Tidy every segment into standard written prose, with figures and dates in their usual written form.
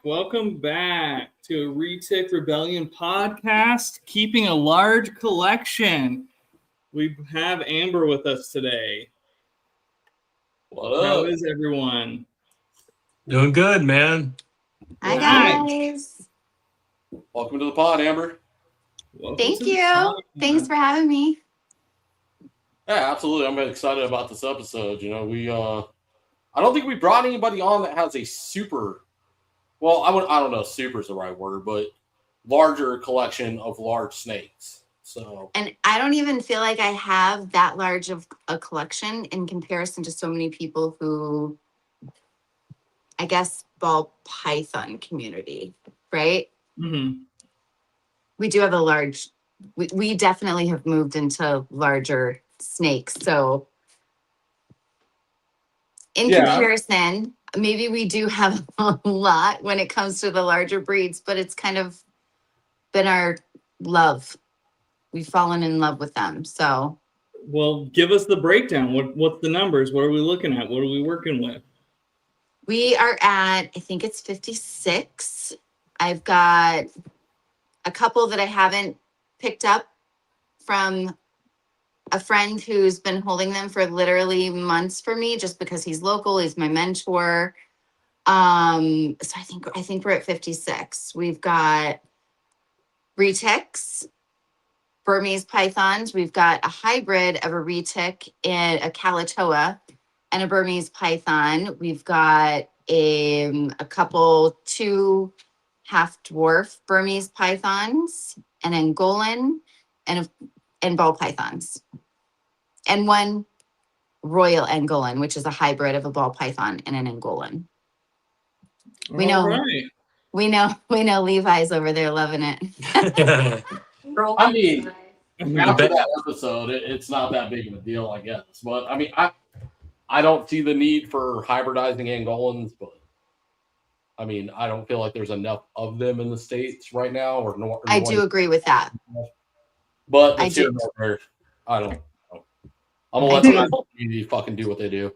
Welcome back to Retic Rebellion Podcast, keeping a large collection. We have Amber with us today. What up? How is everyone? Doing good, man. Hi, guys. Welcome to the pod, Amber. Thank you. Thanks for having me. Yeah, absolutely. I'm excited about this episode. You know, I don't think we brought anybody on that has a super, well, I don't know if super is the right word, but larger collection of large snakes. So, and I don't even feel like I have that large of a collection in comparison to so many people who, I guess, ball python community, right? Mm-hmm. We do have a large, we definitely have moved into larger snakes. So in comparison, maybe we do have a lot when it comes to the larger breeds, but it's kind of been our love. We've fallen in love with them. So, well, give us the breakdown. What's the numbers? What are we looking at? What are we working with? We are at, I think it's 56. I've got a couple that I haven't picked up from a friend who's been holding them for literally months for me, just because he's local, he's my mentor. So I think we're at 56. We've got retics, Burmese pythons. We've got a hybrid of a retic and a calitoa and a Burmese python. We've got a couple, 2 half-dwarf Burmese pythons, an Angolan, and ball pythons. And 1 royal Angolan, which is a hybrid of a ball python and an Angolan. We know Levi's over there loving it. I mean, after that episode, it's not that big of a deal, I guess. But I mean, I don't see the need for hybridizing Angolans, but I mean, I don't feel like there's enough of them in the States right now. I do agree with that. But I don't know. I'm gonna let the community fucking do what they do.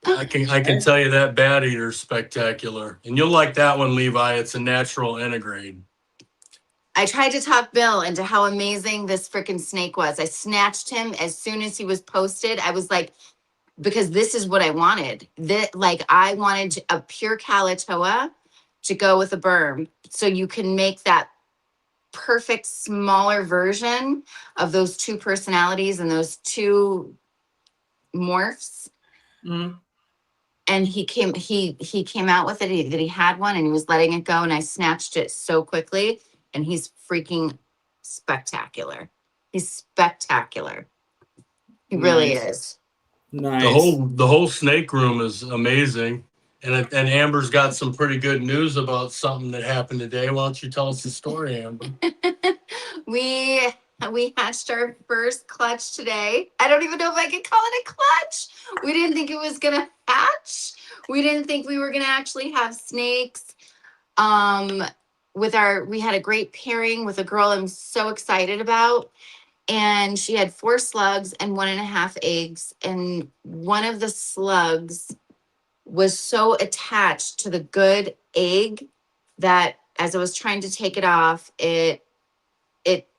I can tell you that bat eater's spectacular, and you'll like that one, Levi. It's a natural integrate. I tried to talk Bill into how amazing this freaking snake was. I snatched him as soon as he was posted. I was like, because this is what I wanted. I wanted a pure calitoa to go with a berm, so you can make that perfect smaller version of those 2 personalities and those 2 morphs. Mm. And he came out with it, that he had one and he was letting it go, and I snatched it so quickly, and he's freaking spectacular. He's spectacular. He really is. Nice. The whole snake room is amazing. And Amber's got some pretty good news about something that happened today. Why don't you tell us the story, Amber? We hatched our first clutch today. I don't even know if I could call it a clutch. We didn't think it was gonna hatch. We didn't think we were gonna actually have snakes. We had a great pairing with a girl I'm so excited about. And she had 4 slugs and 1.5 eggs. And one of the slugs was so attached to the good egg that as I was trying to take it off, it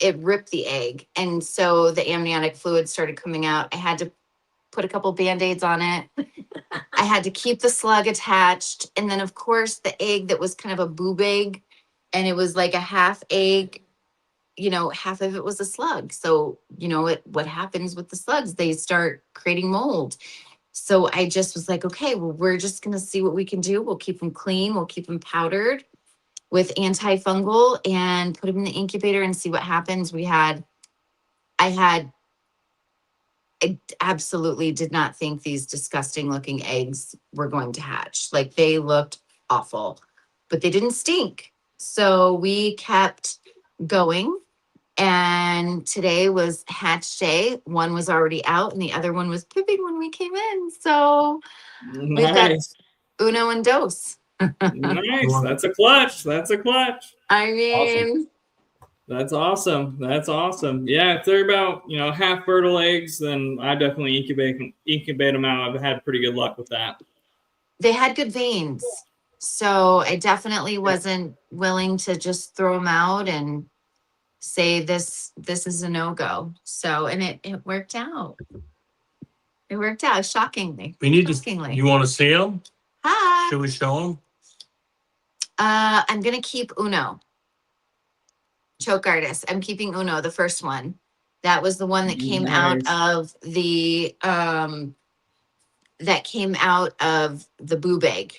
ripped the egg. And so the amniotic fluid started coming out. I had to put a couple Band-Aids on it. I had to keep the slug attached. And then, of course, the egg that was kind of a boob egg, and it was like a half egg, half of it was a slug. So, what happens with the slugs? They start creating mold. So I just was like, okay, well, we're just going to see what we can do. We'll keep them clean. We'll keep them powdered with antifungal and put them in the incubator and see what happens. We had I absolutely did not think these disgusting looking eggs were going to hatch. Like they looked awful, but they didn't stink. So we kept going. And today was hatch day. One was already out and the other one was pooping when we came in. So we've got Nice. uno and dos. Nice. That's a clutch. That's a clutch. I mean, That's awesome. That's awesome. Yeah, if they're about, half fertile eggs, then I definitely incubate them out. I've had pretty good luck with that. they had good veins. So I definitely wasn't willing to just throw them out and say this is a no-go. So, and it worked out. It worked out shockingly. We need to. Shockingly. You want to see them? Hi. Should we show them? I'm gonna keep Uno. Choke artist. I'm keeping Uno, the first one. That was the one that came out of the boob egg.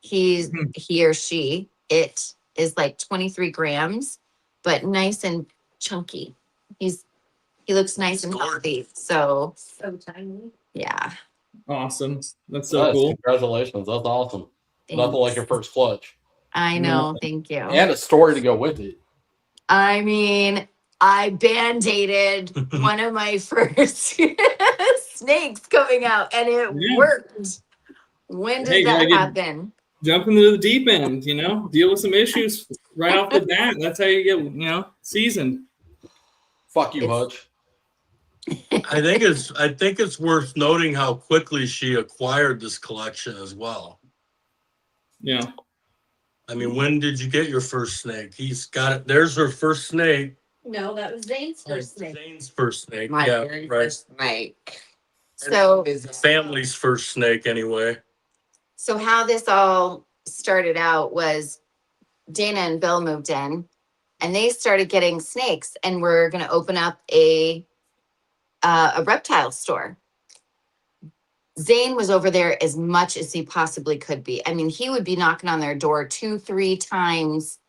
He or she, it is like 23 grams, but nice and chunky. He looks nice and healthy. So tiny. yeah. Awesome. That's so cool. Congratulations. That's awesome. Thanks. Nothing like your first clutch. I know. Thank you. And a story to go with it. I mean, I band-aided one of my first snakes coming out and it worked. When did that happen? Jump into the deep end, deal with some issues right off the bat. That's how you get, seasoned. Fuck you, Hutch. I think it's worth noting how quickly she acquired this collection as well. Yeah. I mean, when did you get your first snake? He's got it. There's her first snake. No, that was Zane's first snake. Zane's first snake. My yeah, very right. first snake. So Family's first snake, anyway. So how this all started out was Dana and Bill moved in and they started getting snakes and we're going to open up a reptile store. Zane was over there as much as he possibly could be. I mean, he would be knocking on their door 2-3 times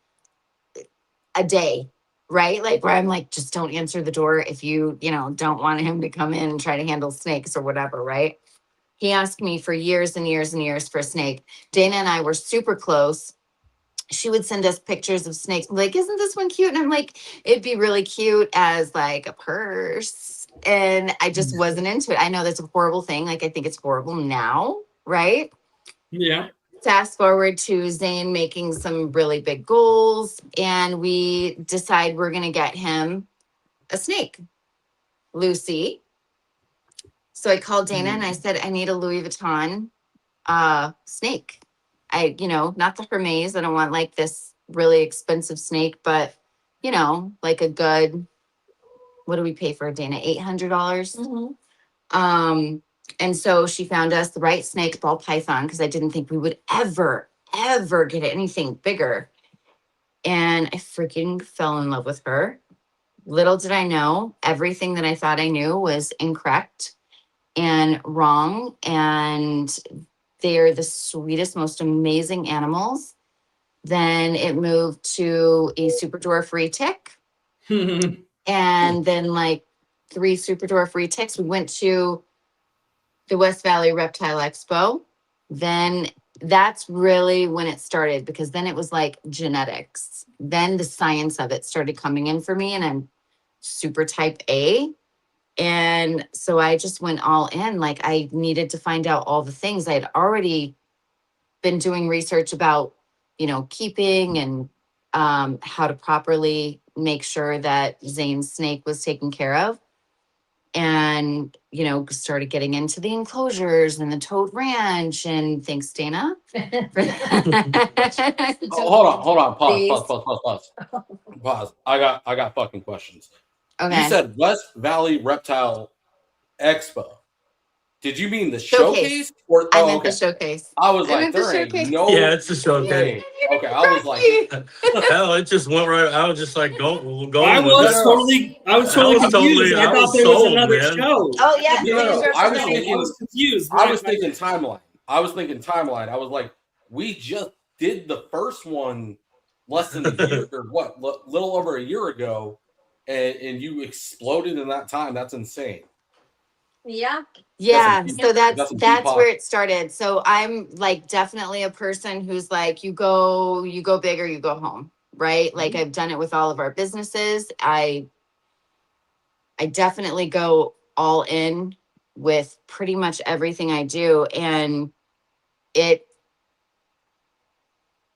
a day, right? Like where I'm like, just don't answer the door if you don't want him to come in and try to handle snakes or whatever, right? He asked me for years and years and years for a snake. Dana and I were super close. She would send us pictures of snakes. I'm like, isn't this one cute? And I'm like, it'd be really cute as like a purse. And I just wasn't into it. I know that's a horrible thing. Like, I think it's horrible now, right? Yeah. Fast forward to Zane making some really big goals. And we decide we're going to get him a snake, Lucy. So I called Dana and I said, I need a Louis Vuitton snake. Not the Hermes. I don't want like this really expensive snake, but like a good, what do we pay for Dana? $800. Mm-hmm. And so she found us the right snake, ball python, because I didn't think we would ever get anything bigger. And I freaking fell in love with her. Little did I know, everything that I thought I knew was incorrect and wrong. And they're the sweetest, most amazing animals. Then it moved to a super dwarf retic. And then like 3 super dwarf retics. We went to the West Valley Reptile Expo. Then that's really when it started, because then it was like genetics. Then the science of it started coming in for me, and I'm super type A. And so I just went all in. Like I needed to find out all the things. I had already been doing research about, keeping and how to properly make sure that Zane's snake was taken care of. And, started getting into the enclosures and the Toad Ranch. And thanks, Dana. Hold on. Pause. I got fucking questions. Okay. You said West Valley Reptile Expo. Did you mean the showcase? Or I meant the showcase. I was like, there ain't no. Yeah, it's the showcase. Okay, I was like, hell, it just went right. I was just like, go. I was totally confused. I thought there was another show. Oh yeah, I was confused. I was thinking timeline. I was like, we just did the first one less than a year or little over a year ago, and you exploded in that time. That's insane. Yeah. Yeah, That's a so deep- that's a deep where pocket. it started. So I'm like definitely a person who's like you go big or you go home, right? Like I've done it with all of our businesses. I definitely go all in with pretty much everything I do, and it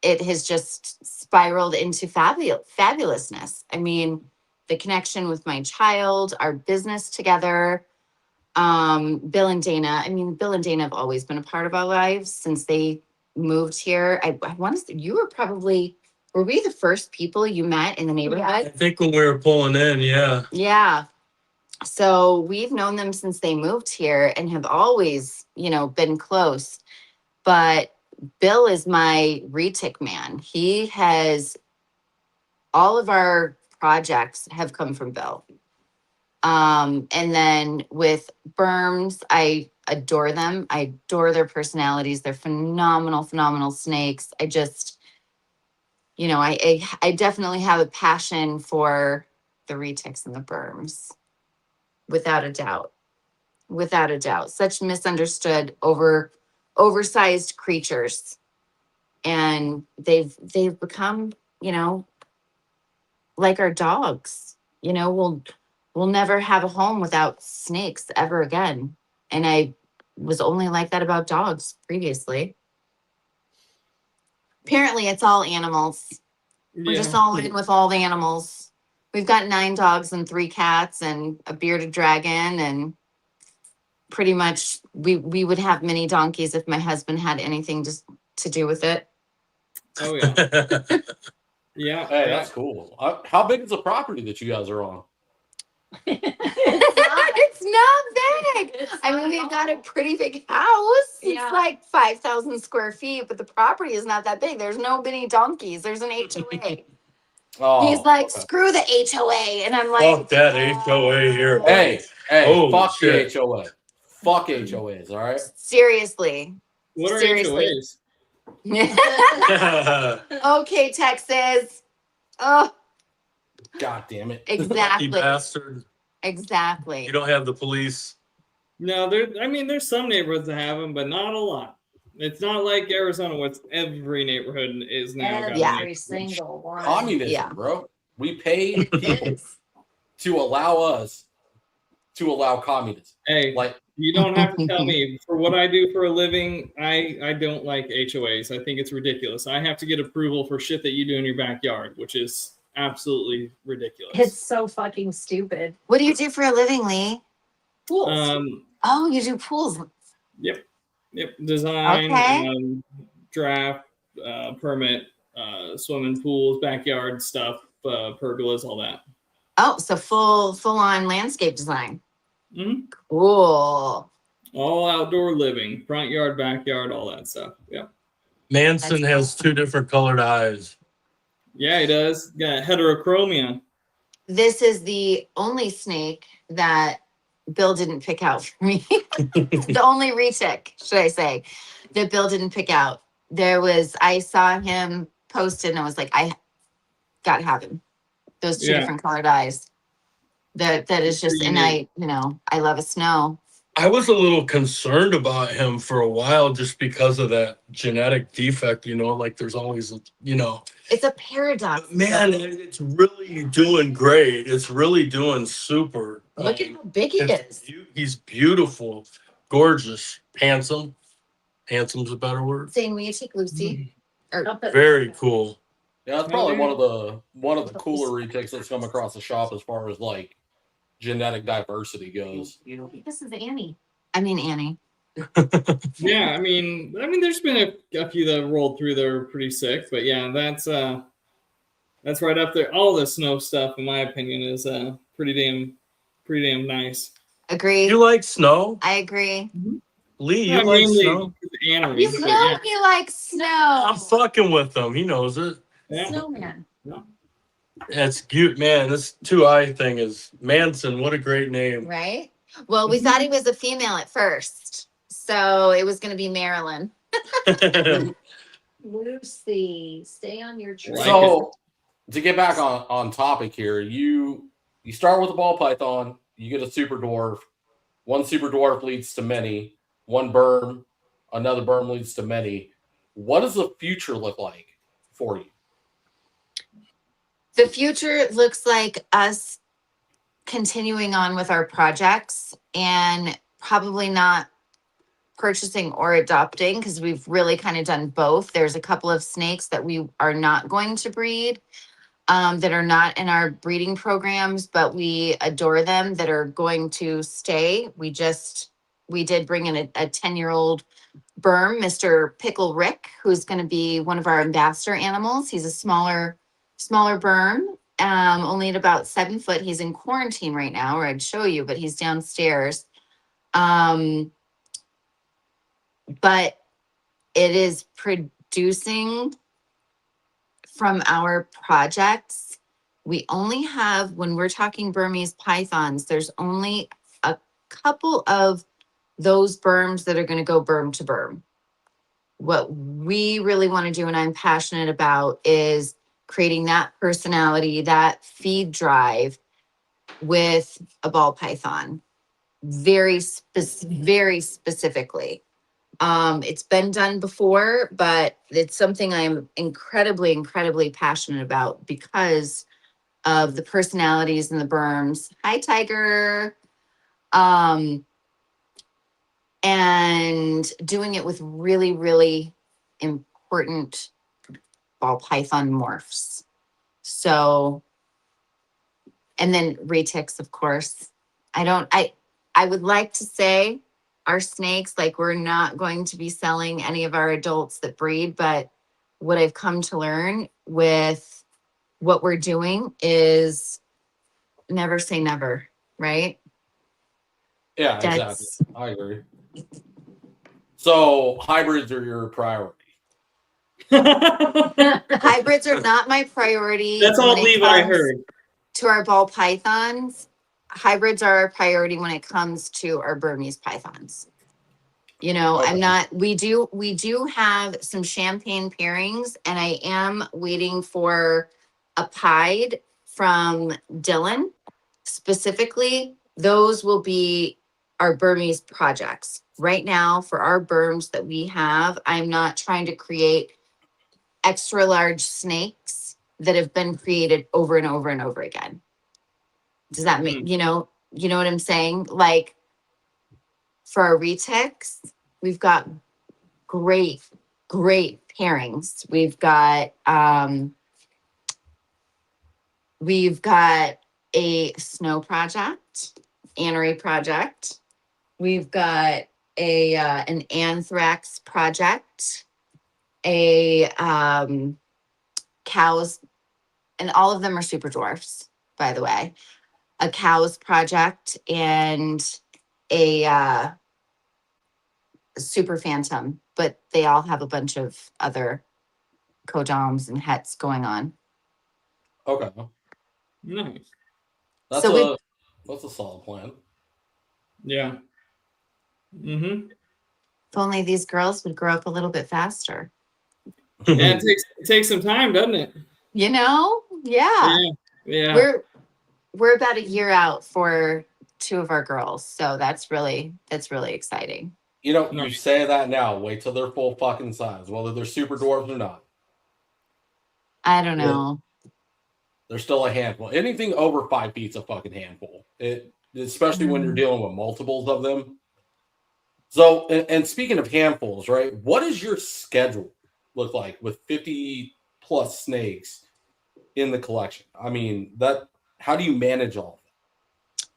has just spiraled into fabulousness. I mean, the connection with my child, our business together, Bill and Dana. I mean, Bill and Dana have always been a part of our lives since they moved here. I want to say were we the first people you met in the I neighborhood? think when we were pulling in, yeah. Yeah. So we've known them since they moved here and have always, been close. But Bill is my retic man. He has all of our projects have come from Bill. And then with Berms, I adore them. I adore their personalities. They're phenomenal, phenomenal snakes. I just, I definitely have a passion for the retics and the Berms, without a doubt. Without a doubt. Such misunderstood, oversized creatures. And they've become, like our dogs. We'll never have a home without snakes ever again. And I was only like that about dogs previously. Apparently, it's all animals. We're just all in with all the animals. We've got 9 dogs and 3 cats and a bearded dragon, and pretty much we would have mini donkeys if my husband had anything to do with it. Oh yeah. Yeah. Hey, that's cool. How big is the property that you guys are on? It's not big. I mean, we've got a pretty big house. Yeah. It's like 5,000 square feet, but the property is not that big. There's no mini donkeys. There's an HOA. Oh, He's like, okay. screw the HOA. And I'm like, Fuck that HOA here. Hey, Holy fuck shit. the HOA. Fuck HOAs, all right? seriously. What are Seriously. HOAs? Okay, Texas. Oh, God damn it. You exactly. bastard. Exactly. You don't have the police. No, there's some neighborhoods that have them, but not a lot. It's not like Arizona, where every neighborhood is now got Yeah. Every single one. Communism, Yeah. bro. We pay It people is. to allow us to allow communism. Hey, Like, you don't have to tell me. For what I do for a living, I don't like HOAs. I think it's ridiculous. I have to get approval for shit that you do in your backyard, which is absolutely ridiculous. It's so fucking stupid. What do you do for a living, Lee? Pools. Oh, you do pools. Yep. Design, Okay. Draft, permit, swimming pools, backyard stuff, pergolas, all that. Oh, so full on landscape design. Mm-hmm. Cool. All outdoor living, front yard, backyard, all that stuff. Yeah. Manson has 2 different colored eyes. Yeah, he does. Got heterochromia. This is the only snake that Bill didn't pick out for me. The only retic, should I say, that Bill didn't pick out. I saw him posted and I was like, I gotta have him. Those 2 different colored eyes. That is just, and I love a snow. I was a little concerned about him for a while just because of that genetic defect, like there's always, It's a paradox. Man, it's really doing great. It's really doing super. Look at how big he is. He's beautiful, gorgeous, handsome. Handsome's a better word. Saying, will you take Lucy? Very cool. yeah, that's probably one of the cooler retics that's come across the shop as far as like genetic diversity goes. This is Annie. I mean, Annie. Yeah, I mean, there's been a few that rolled through that are pretty sick, but yeah, that's right up there. All the snow stuff, in my opinion, is pretty damn nice. Agree. You like snow? I agree. Lee, you like snow? Animals, You know he likes snow. I'm fucking with him. He knows it. yeah. Snowman. That's cute, man. This 2-eye thing is Manson. What a great name. Right? Well, we thought he was a female at first. So it was going to be Marilyn. Lucy, stay on your track. So to get back on topic here, you You start with a ball python, you get a super dwarf. One super dwarf leads to many. One berm, another berm leads to many. What does the future look like for you? The future looks like us continuing on with our projects and probably not purchasing or adopting, because we've really kind of done both. There's a couple of snakes that we are not going to breed, that are not in our breeding programs, but we adore them, that are going to stay. We did bring in a 10-year-old berm, Mr. Pickle Rick, who's going to be one of our ambassador animals. He's a smaller berm, only at about 7 foot. He's in quarantine right now, or I'd show you, but he's downstairs. But it is producing from our projects. We only have, when we're talking Burmese pythons, there's only a couple of those berms that are going to go berm to berm. What we really want to do, and I'm passionate about, is creating that personality, that feed drive with a ball python, very specifically. It's been done before, but it's something I'm incredibly passionate about because of the personalities in the berms. Hi, Tiger. And doing it with really important ball python morphs. So, and then retics, of course. I would like to say our snakes, like, we're not going to be selling any of our adults that breed, but what I've come to learn with what we're doing is never say never, right? Yeah, exactly. I agree. So hybrids are your priority. Hybrids are not my priority. That's all when it Levi comes heard. to our ball pythons. Hybrids are our priority when it comes to our Burmese pythons. You know, Okay. we do have some champagne pairings, and I am waiting for a pied from Dylan. Specifically, those will be our Burmese projects. Right now, for our berms that we have, I'm not trying to create extra large snakes that have been created over and over and over again. Does that make, you know what I'm saying? Like, for our retics, we've got great pairings. We've got a snow project, anery project. We've got an anthrax project, a cows, and all of them are super dwarfs, by the way. A cows project and a super phantom, but they all have a bunch of other codoms and hets going on. Okay. Nice. That's So that's a solid plan. Yeah. Mm-hmm. if only these girls would grow up a little bit faster. Yeah, it takes some time, doesn't it? You know? Yeah. Yeah. We're about a year out for 2 of our girls, so that's really exciting. You know, No. you say that now. Wait till they're full fucking size, whether they're super dwarves or not. I don't know. They're still a handful. Anything over 5 feet's a fucking handful. Especially when you're dealing with multiples of them. So, and speaking of handfuls, right? What does your schedule look like with 50 plus snakes in the collection? I mean, how do you manage all of that?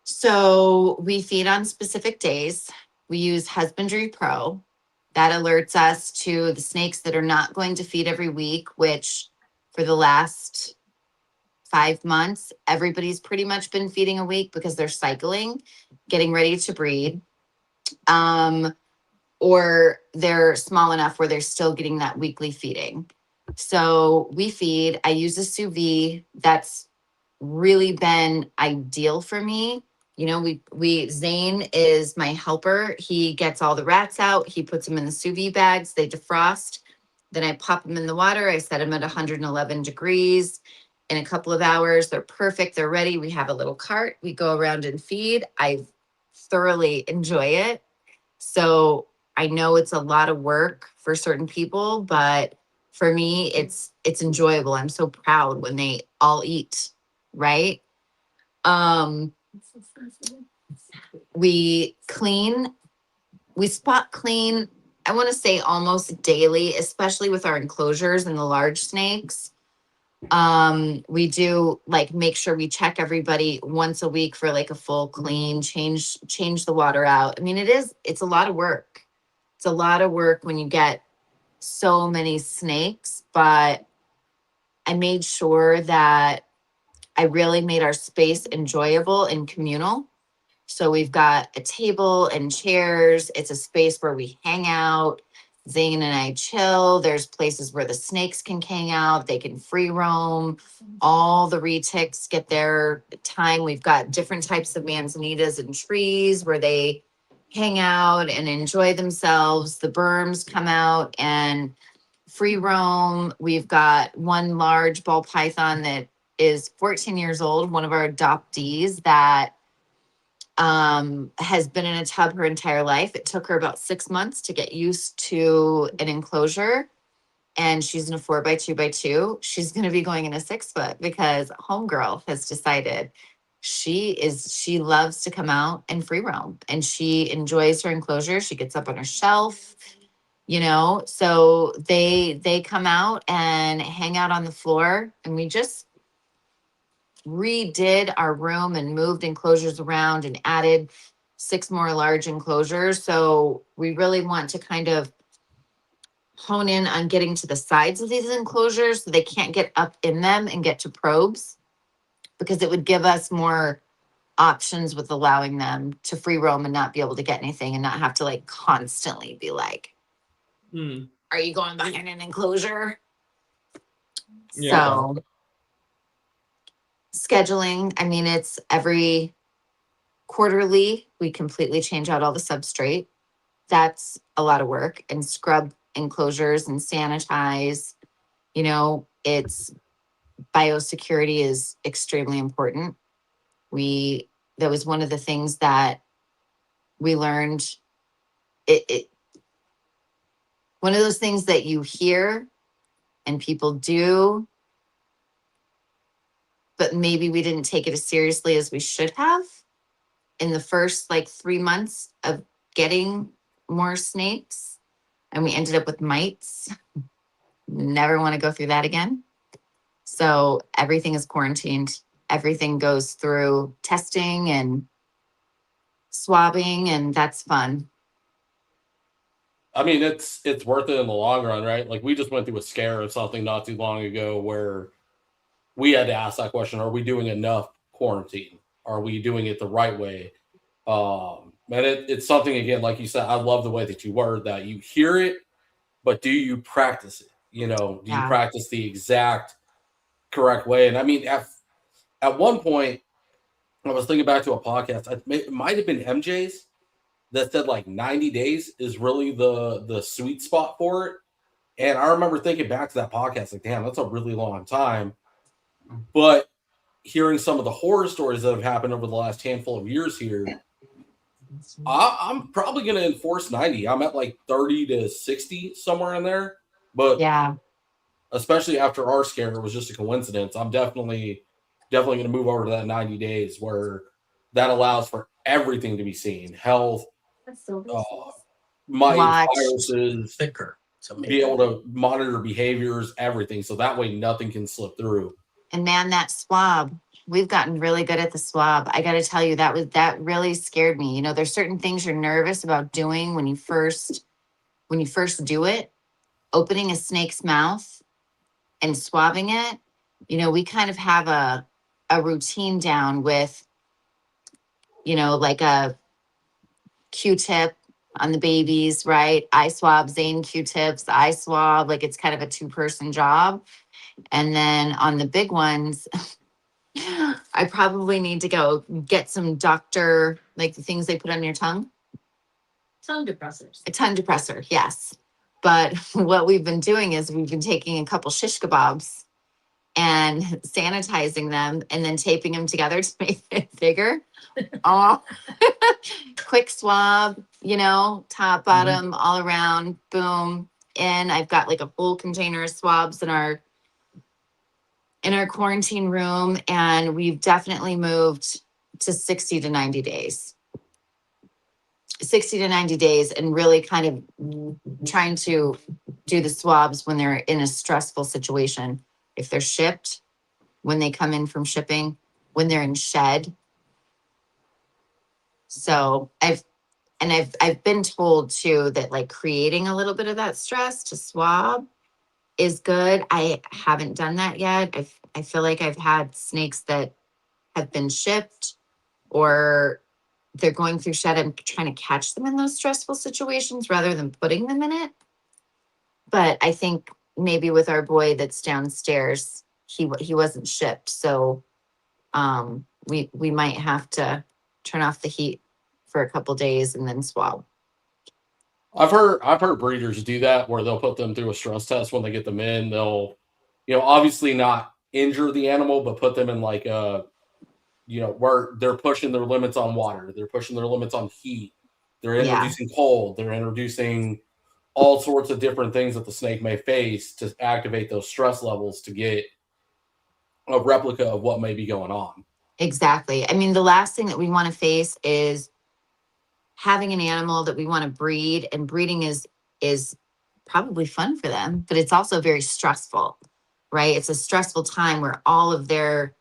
So we feed on specific days. We use Husbandry Pro. That alerts us to the snakes that are not going to feed every week, which for the last 5 months, everybody's pretty much been feeding a week because they're cycling, getting ready to breed. Or they're small enough where they're still getting that weekly feeding. So we feed. I use a sous vide. That's really been ideal for me. You know, Zane is my helper. He gets all the rats out. He puts them in the sous vide bags. They defrost. Then I pop them in the water. I set them at 111 degrees. in a couple of hours. They're perfect. They're ready. We have a little cart. We go around and feed. I thoroughly enjoy it. So I know it's a lot of work for certain people, but for me, it's enjoyable. I'm so proud when they all eat, right? We clean, we spot clean, I want to say almost daily, especially with our enclosures and the large snakes. We do like make sure we check everybody once a week for like a full clean, change the water out. I mean, it's a lot of work. It's a lot of work when you get so many snakes, but I made sure that I really made our space enjoyable and communal. So we've got a table and chairs. It's a space where we hang out. Zane and I chill. There's places where the snakes can hang out. They can free roam. All the retics get their time. We've got different types of manzanitas and trees where they hang out and enjoy themselves. The berms come out and free roam. We've got one large ball python that is 14 years old, one of our adoptees that has been in a tub her entire life. It took her about 6 months to get used to an enclosure, and she's in a 4x2x2. She's going to be going in a 6-foot because homegirl has decided she loves to come out and free roam, and she enjoys her enclosure. She gets up on her shelf, so they come out and hang out on the floor, and we just redid our room and moved enclosures around and added 6 more large enclosures. So we really want to kind of hone in on getting to the sides of these enclosures so they can't get up in them and get to probes, because it would give us more options with allowing them to free roam and not be able to get anything and not have to like constantly be like, are you going behind an enclosure? Yeah. So scheduling, I mean, it's every quarterly, we completely change out all the substrate. That's a lot of work, and scrub enclosures and sanitize. It's biosecurity is extremely important. That was one of the things that we learned. One of those things that you hear and people do, but maybe we didn't take it as seriously as we should have in the first 3 months of getting more snakes. And we ended up with mites. Never want to go through that again. So everything is quarantined. Everything goes through testing and swabbing, and that's fun. I mean, it's worth it in the long run, right? Like, we just went through a scare of something not too long ago where we had to ask that question: are we doing enough quarantine? Are we doing it the right way? And it's something, again, like you said, I love the way that you word that. You hear it, but do you practice it? Do you practice the exact correct way? And I mean, at one point, I was thinking back to a podcast. It might have been MJ's that said 90 days is really the sweet spot for it. And I remember thinking back to that podcast, damn, that's a really long time. But hearing some of the horror stories that have happened over the last handful of years here, I'm probably going to enforce 90. I'm at 30 to 60, somewhere in there. But yeah, especially after our scare, it was just a coincidence. I'm definitely going to move over to that 90 days where that allows for everything to be seen. Health, mites, viruses, thicker. Be able to monitor behaviors, everything. So that way nothing can slip through. And man, that swab, we've gotten really good at the swab. I got to tell you, that really scared me. There's certain things you're nervous about doing when you first do it. Opening a snake's mouth and swabbing it. We kind of have a routine down with, like a Q-tip on the babies, right? I swab, Zane Q-tips, I swab, it's kind of a 2-person job. And then on the big ones, I probably need to go get some doctor, the things they put on your tongue. Tongue depressors. A tongue depressor, yes. But what we've been doing is we've been taking a couple shish kebabs and sanitizing them and then taping them together to make it bigger. Oh, quick swab, top, bottom, all around, boom, in. I've got like a full container of swabs in our quarantine room, and we've definitely moved to 60 to 90 days. 60 to 90 days, and really kind of trying to do the swabs when they're in a stressful situation. If they're shipped, when they come in from shipping, when they're in shed. So I've been told too that like creating a little bit of that stress to swab is good. I haven't done that yet. I feel like I've had snakes that have been shipped or they're going through shed. I'm trying to catch them in those stressful situations rather than putting them in it. But I think maybe with our boy that's downstairs, he wasn't shipped. So we might have to turn off the heat for a couple days and then swab. I've heard breeders do that where they'll put them through a stress test when they get them in. They'll, obviously not injure the animal, but put them in like a, where they're pushing their limits on water, they're pushing their limits on heat, they're introducing cold, they're introducing all sorts of different things that the snake may face to activate those stress levels to get a replica of what may be going on. Exactly. I mean, the last thing that we want to face is having an animal that we want to breed, and breeding is probably fun for them, but it's also very stressful, right? It's a stressful time where all of their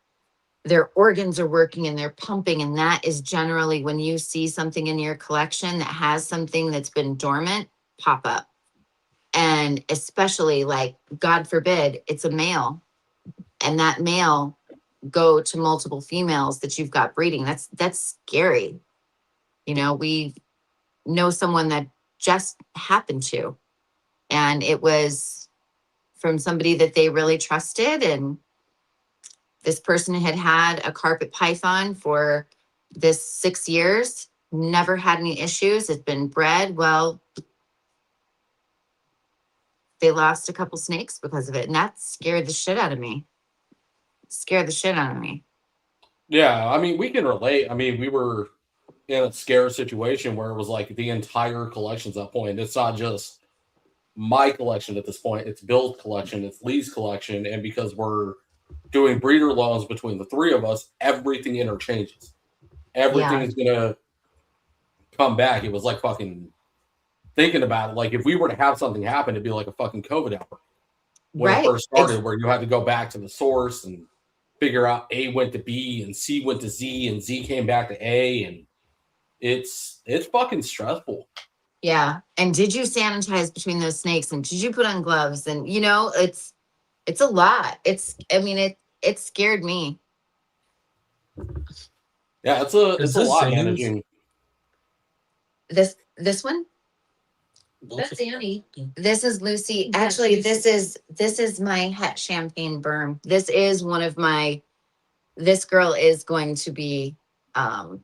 organs are working and they're pumping. And that is generally when you see something in your collection that has something that's been dormant pop up. And especially like, God forbid, it's a male, and that male go to multiple females that you've got breeding. That's scary. We know someone that just happened to, and it was from somebody that they really trusted. And this person had a carpet python for this 6 years, never had any issues. It's been bred. Well, they lost a couple snakes because of it. And that scared the shit out of me. Yeah. I mean, we can relate. I mean, we were in a scare situation where it was like the entire collection's at that point. It's not just my collection at this point. It's Bill's collection. It's Lee's collection. And because we're doing breeder loans between the three of us, everything interchanges. Everything is going to come back. It was like fucking thinking about it. Like if we were to have something happen, it'd be like a fucking COVID outbreak when it first started, where you had to go back to the source and figure out A went to B and C went to Z and Z came back to A, and it's fucking stressful. Yeah. And did you sanitize between those snakes, and did you put on gloves? And it's a lot. It scared me. Yeah, it's a lot managing. This one? That's Annie. This is Lucy. That's Actually, Lucy. this is my het champagne berm. This is this girl is going to be berm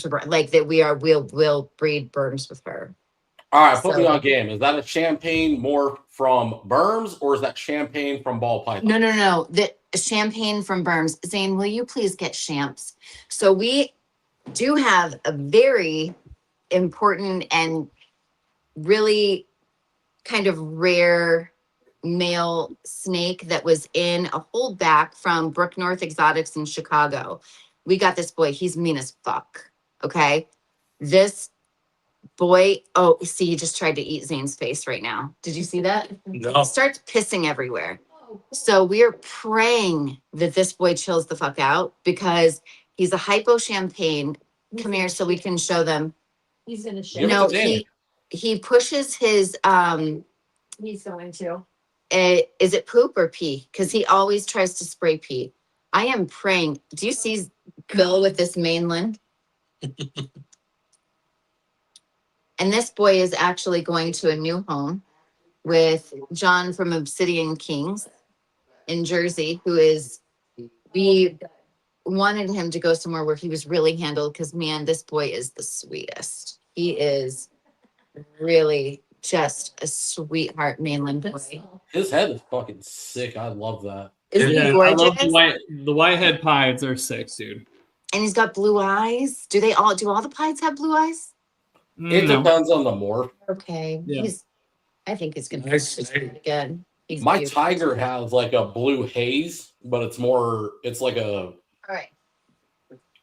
to berm. Like that we'll breed berms with her. All right, put me on game. Is that a champagne more from berms, or is that champagne from ball python? No. The champagne from berms. Zane, will you please get champs? So we do have a very important and really kind of rare male snake that was in a holdback from Brook North Exotics in Chicago. We got this boy. He's mean as fuck. Okay. This boy. Oh, see, he just tried to eat Zane's face right now. Did you see that? No. He starts pissing everywhere. So we are praying that this boy chills the fuck out, because he's a hypo champagne. Come here so we can show them. He's in a Give show. it to He pushes his He's going to. is it poop or pee? Because he always tries to spray pee. I am praying. Do you see Bill with this mainland? And this boy is actually going to a new home with John from Obsidian Kings in Jersey, we wanted him to go somewhere where he was really handled, because man, this boy is the sweetest. He is really just a sweetheart mainland boy. His head is fucking sick. I love that. Isn't he Yeah, I gorgeous? love the whitehead pieds are sick, dude. And he's got blue eyes. Do all the pieds have blue eyes? It No. depends on the morph. Okay. Yeah. I think it's gonna Nice be snake. good. He's My beautiful. tiger has like a blue haze, but it's like a, All right.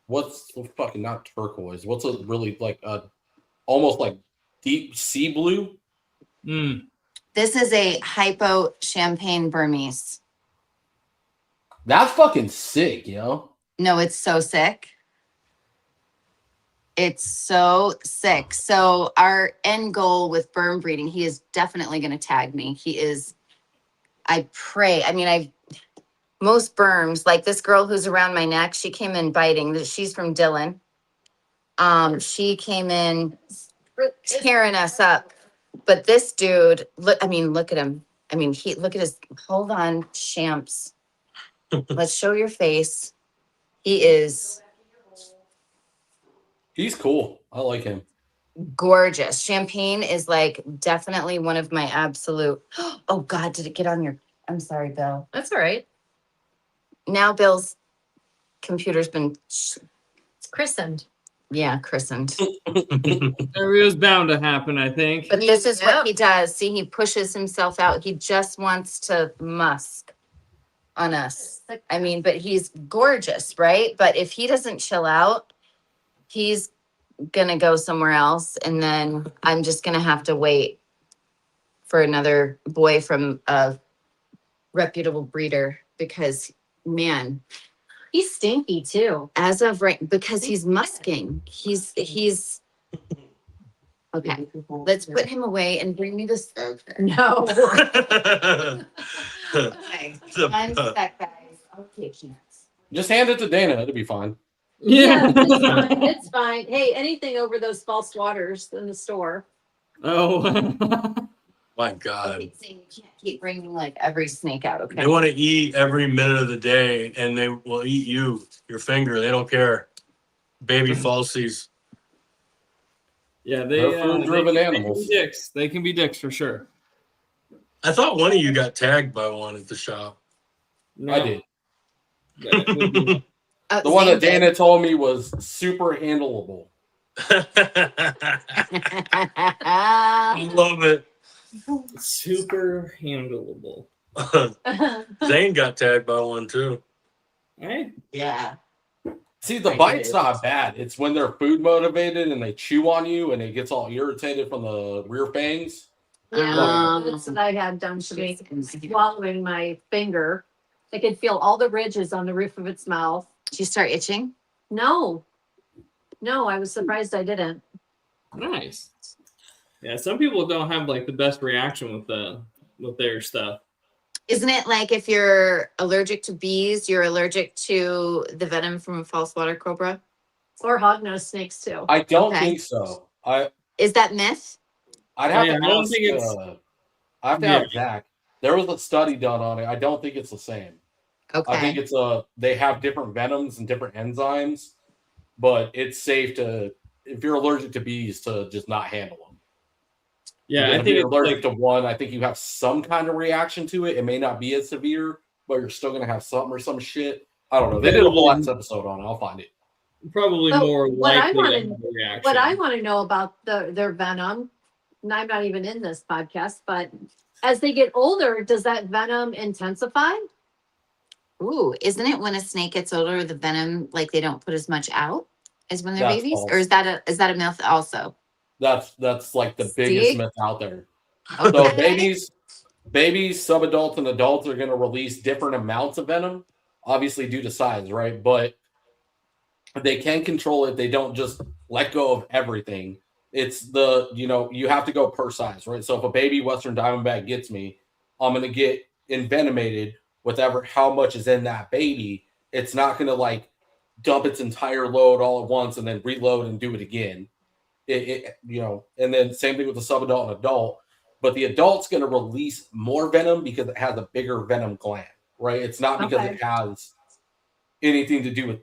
what's fucking not turquoise? What's a really like a, almost like deep sea blue? Mm. This is a hypo champagne Burmese. That's fucking sick, yo. No, it's so sick. It's so sick. So our end goal with berm breeding, he is definitely going to tag me. He is, I pray. I mean, most berms, like this girl who's around my neck, she came in biting. She's from Dillon. She came in tearing us up. But this dude, look at him. I mean, look at his, hold on, champs. Let's show your face. He is He's cool. I like him. gorgeous. Champagne is like definitely one of my absolute. Oh God, did it get on your? I'm sorry, Bill. That's all right. Now Bill's computer's been, It's christened. christened. It was bound to happen, I think. But this is Yeah. what he does. See, he pushes himself out. He just wants to musk on us. I mean, but he's gorgeous, right? But if he doesn't chill out, he's gonna go somewhere else, and then I'm just gonna have to wait for another boy from a reputable breeder because, man, He's stinky too. as of right, because he's musking. He's okay. Let's put him away and bring me this. No. Okay, I'm set, guys. Okay, chance. Just hand it to Dana. It'll be fine. Yeah. it's fine. It's fine. Hey, anything over those false waters in the store. Oh. My God. Okay, so you can't keep bringing like every snake out, okay? They want to eat every minute of the day, and they will eat your finger. They don't care. Baby falsies. Yeah, They're food-driven animals. They can be dicks. They can be dicks for sure. I thought one of you got tagged by one at the shop. No, I did. that would be- The one that Zane Dana told me was super handleable. I love it. super handleable. Zane got tagged by one too. Right? Yeah. See, the I bite's did. not bad. It's when they're food motivated and they chew on you and it gets all irritated from the rear fangs. Yeah, that's what I had done to me. Swallowing my finger. I could feel all the ridges on the roof of its mouth. Did you start itching? No, I was surprised I didn't. Nice. Yeah, some people don't have like the best reaction with their stuff. Isn't it like if you're allergic to bees, you're allergic to the venom from a false water cobra? Or hognose snakes too. I don't Okay. think so. Is that myth? I'd have Yeah, to I don't ask, think it's- I have to ask Zach. There was a study done on it. I don't think it's the same. Okay. I think it's they have different venoms and different enzymes, but it's safe to, if you're allergic to bees, to just not handle them. Yeah, And I if think you're it's allergic like, to one, I think you have some kind of reaction to it. It may not be as severe, but you're still gonna have something or some shit. I don't know. They did a whole ass episode on it. I'll find it. probably So, more what I likely wanna- to have a reaction. What I want to know about their venom, and I'm not even in this podcast, but as they get older, does that venom intensify? Ooh, isn't it when a snake gets older, the venom, like they don't put as much out as when they're That's babies? false. Or is that a myth also? That's like the See? biggest myth out there. So Okay. babies, subadults, and adults are going to release different amounts of venom, obviously due to size, right? But they can control it. They don't just let go of everything. It's you have to go per size, right? So if a baby Western Diamondback gets me, I'm going to get envenomated with how much is in that baby. It's not going to like dump its entire load all at once and then reload and do it again. And then same thing with the subadult and adult. But the adult's going to release more venom because it has a bigger venom gland, right? It's not because Okay. it has anything to do with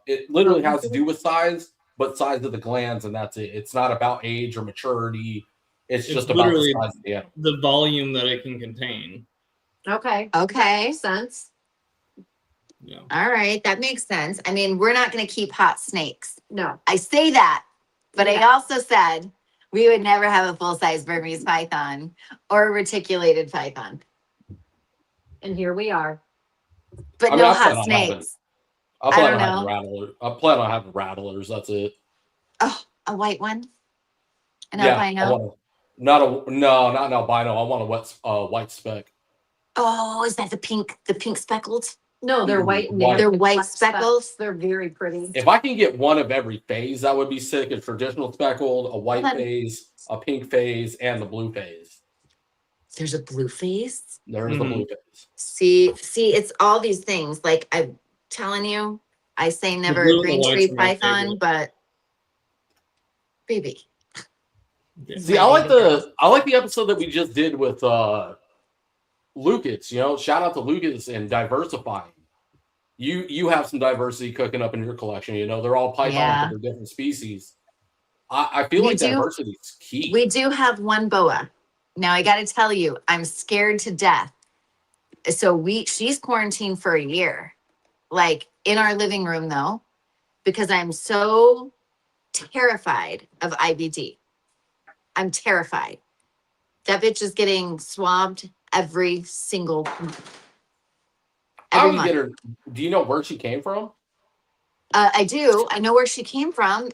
it literally has to do with size, but size of the glands, and that's it. It's not about age or maturity. It's just about the literally size of the animal. the volume that it can contain. Okay. Okay. Makes sense. Yeah. All right, that makes sense. I mean, we're not going to keep hot snakes. No. I say that, but I Yeah. also said we would never have a full-size Burmese python or a reticulated python, And here we are. but I mean, no I plan hot on having- snakes. I I plan don't on having know. rattlers. I plan on having rattlers. That's it. Oh, a white one? An Yeah, albino? not an albino. I want a white speck. Oh, is that the pink speckled? No, they're white. And they have They're big white black specks. speckles? They're very pretty. If I can get one of every phase, that would be sick. A traditional speckled, a white Hold on. phase, a pink phase, and the blue phase. There's a blue face. There's the blue phase. See, it's all these things. Like I'm telling you, I say never blue a and the green white's tree are my python, favorite. but baby. Yeah. It's See, my I like baby girl. the episode that we just did with Lucas. Shout out to Lucas and diversifying. You have some diversity cooking up in your collection. They're all pythons, Yeah. but they're different species. I feel We like do- diversity is key. We do have one boa. Now I got to tell you, I'm scared to death. So she's quarantined for a year, like in our living room though, because I'm so terrified of IBD. I'm terrified. That bitch is getting swabbed every single month. How Every do you month. get her? Do you know where she came from? I do. I know where she came from,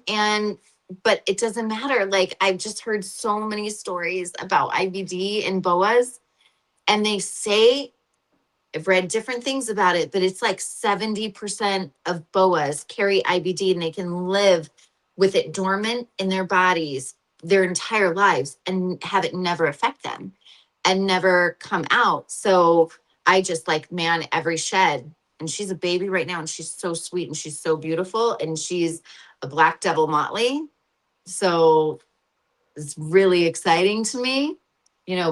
but it doesn't matter. Like I've just heard so many stories about IBD and boas, and they say I've read different things about it, but it's like 70% of boas carry IBD, and they can live with it dormant in their bodies their entire lives and have it never affect them and never come out. So I just like, man, every shed. And she's a baby right now, and she's so sweet and she's so beautiful, and she's a black devil motley. So it's really exciting to me,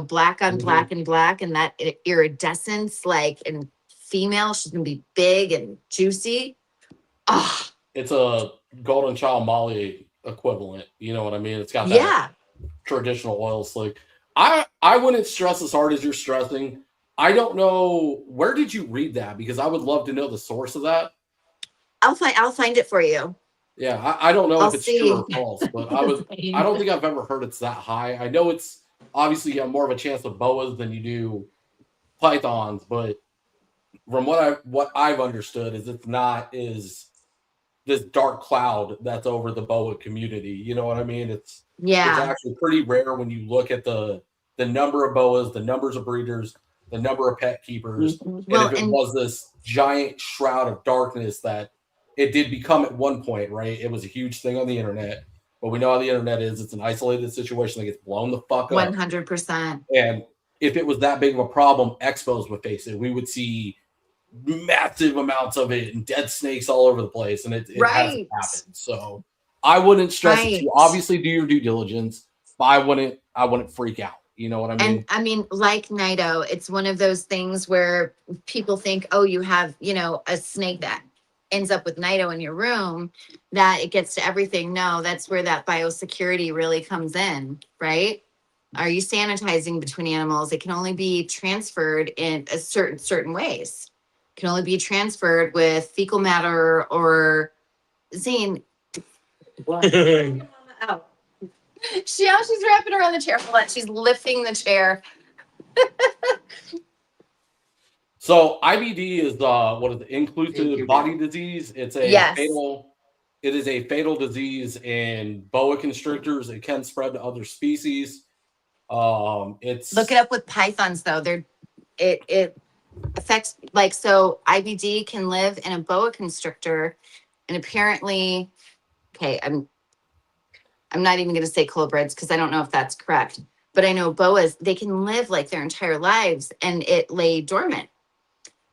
black on black and black, and that iridescence, like in female, she's gonna be big and juicy. Oh, It's a golden child Molly equivalent. You know what I mean? It's got that yeah. traditional oil slick. I wouldn't stress as hard as you're stressing. I don't know, where did you read that? Because I would love to know the source of that. I'll find it for you. Yeah, I don't know I'll if it's see. true or false, but I don't think I've ever heard it's that high. I know it's obviously you have more of a chance with boas than you do pythons, but from what I've understood is it's not is this dark cloud that's over the boa community. You know what I mean? It's actually pretty rare when you look at the number of boas, the numbers of breeders, the number of pet keepers, and if it was this giant shroud of darkness that it did become at one point, right? It was a huge thing on the internet, but we know how the internet is. It's an isolated situation that gets blown the fuck up. 100%. And if it was that big of a problem, expos would face it. We would see massive amounts of it and dead snakes all over the place, and it hasn't happened. So I wouldn't stress it. You obviously do your due diligence, but I wouldn't freak out. You know what I mean? And I mean, like Nido, it's one of those things where people think, oh, you have, a snake that ends up with Nido in your room, that it gets to everything. No, that's where that biosecurity really comes in, right? Are you sanitizing between animals? It can only be transferred in a certain ways. It can only be transferred with fecal matter or Zane. Out. She's wrapping around the chair. Hold on, she's lifting the chair. So IBD is what is it? Inclusive body disease. It's a fatal. It is a fatal disease in boa constrictors. It can spread to other species. It's Look it up with pythons though. It affects so IBD can live in a boa constrictor, and apparently, okay, I'm not even going to say colubrids because I don't know if that's correct, but I know boas, they can live like their entire lives and it lay dormant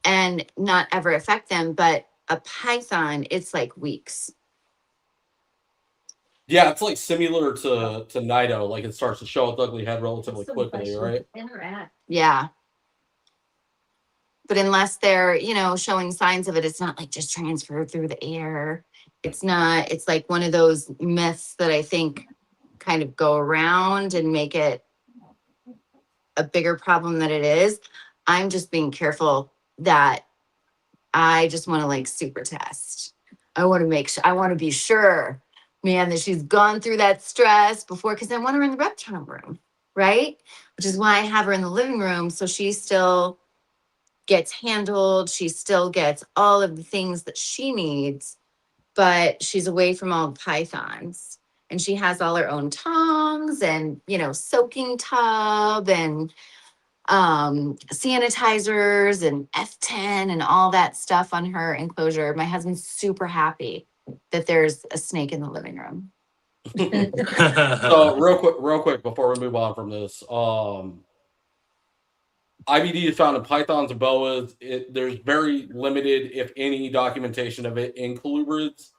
and not ever affect them. But a python, it's like weeks. Yeah, it's like similar to Nido. Like it starts to show its ugly head relatively quickly, right? Interact. Yeah. But unless they're, showing signs of it, it's not like just transferred through the air. It's not, it's like one of those myths that I think kind of go around and make it a bigger problem than it is. I'm just being careful that I just want to like super test. I want to make sure, I want to be sure, man, that she's gone through that stress before, because I want her in the reptile room, right? Which is why I have her in the living room. So she still gets handled. She still gets all of the things that she needs, but she's away from all the pythons. And she has all her own tongs and, you know, soaking tub and sanitizers and F10 and all that stuff on her enclosure. My husband's super happy that there's a snake in the living room. So real quick before we move on from this, IBD is found in pythons and boas. There's very limited, if any, documentation of it in colubrids.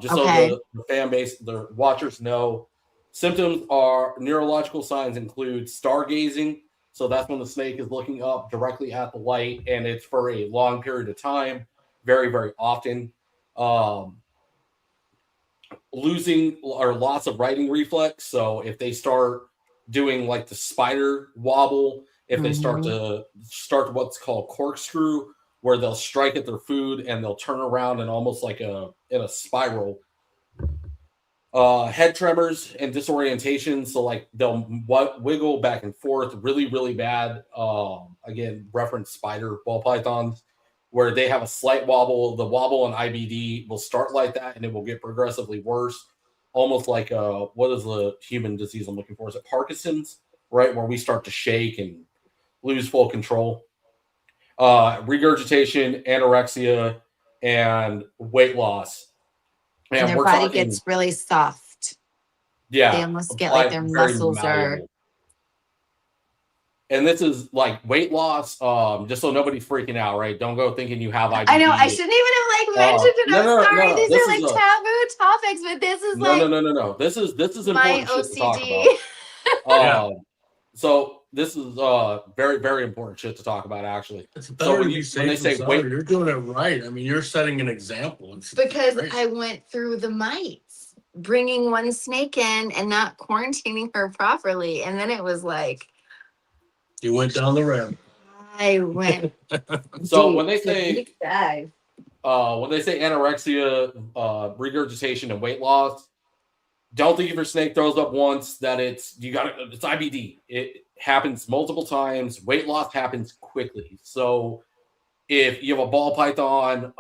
Just Okay. so the fan base, the watchers know, symptoms are neurological signs include stargazing. So that's when the snake is looking up directly at the light, and it's for a long period of time, very, very often. Losing or loss of righting reflex. So if they start doing like the spider wobble, if they start what's called corkscrew, where they'll strike at their food and they'll turn around and almost like in a spiral. Head tremors and disorientation. So like they'll wiggle back and forth really, really bad. Again, reference spider ball pythons, where they have a slight wobble. The wobble in IBD will start like that and it will get progressively worse. Almost like what is the human disease I'm looking for? Is it Parkinson's, right? Where we start to shake and lose full control. Regurgitation, anorexia, and weight loss. And their body gets really soft. Yeah. They almost get like their muscles are. And this is like weight loss, just so nobody's freaking out, right? Don't go thinking you have IBD. I know, I shouldn't even have like mentioned it. I'm sorry. These are like taboo topics, but this is no. This is important shit to talk about. So this is very, very important shit to talk about, actually. It's better when they say weight, you're doing it right. I mean, you're setting an example. Because I went through the mites, bringing one snake in and not quarantining her properly, and then it was like you went down the ramp. I went. So when they say anorexia, regurgitation, and weight loss, don't think if your snake throws up once that it's IBD. It happens multiple times. Weight loss happens quickly. So if you have a ball python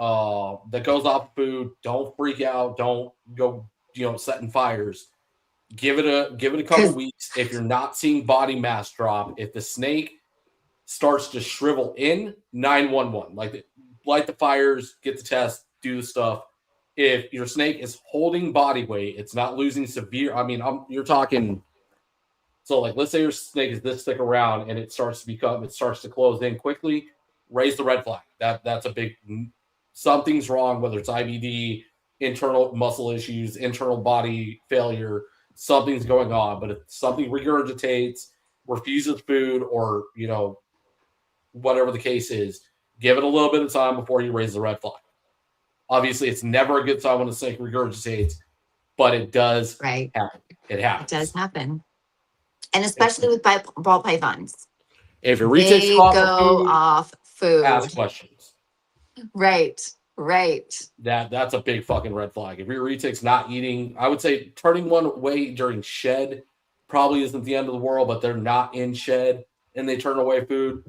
that goes off food, don't freak out. Don't go, setting fires. Give it a couple weeks. If you're not seeing body mass drop, if the snake starts to shrivel in, 911, light the fires, get the test, do the stuff. If your snake is holding body weight, it's not losing severe. I mean, you're talking. So, let's say your snake is this thick around and it starts to close in quickly. Raise the red flag. That's a big. Something's wrong. Whether it's IBD, internal muscle issues, internal body failure, something's going on. But if something regurgitates, refuses food, or whatever the case is, give it a little bit of time before you raise the red flag. Obviously, it's never a good sign when a snake regurgitates, but it does happen. It happens. It does happen. And especially with ball pythons. If your retics go off food, ask questions. Right. That's a big fucking red flag. If your retic's not eating, I would say turning one away during shed probably isn't the end of the world, but they're not in shed and they turn away food.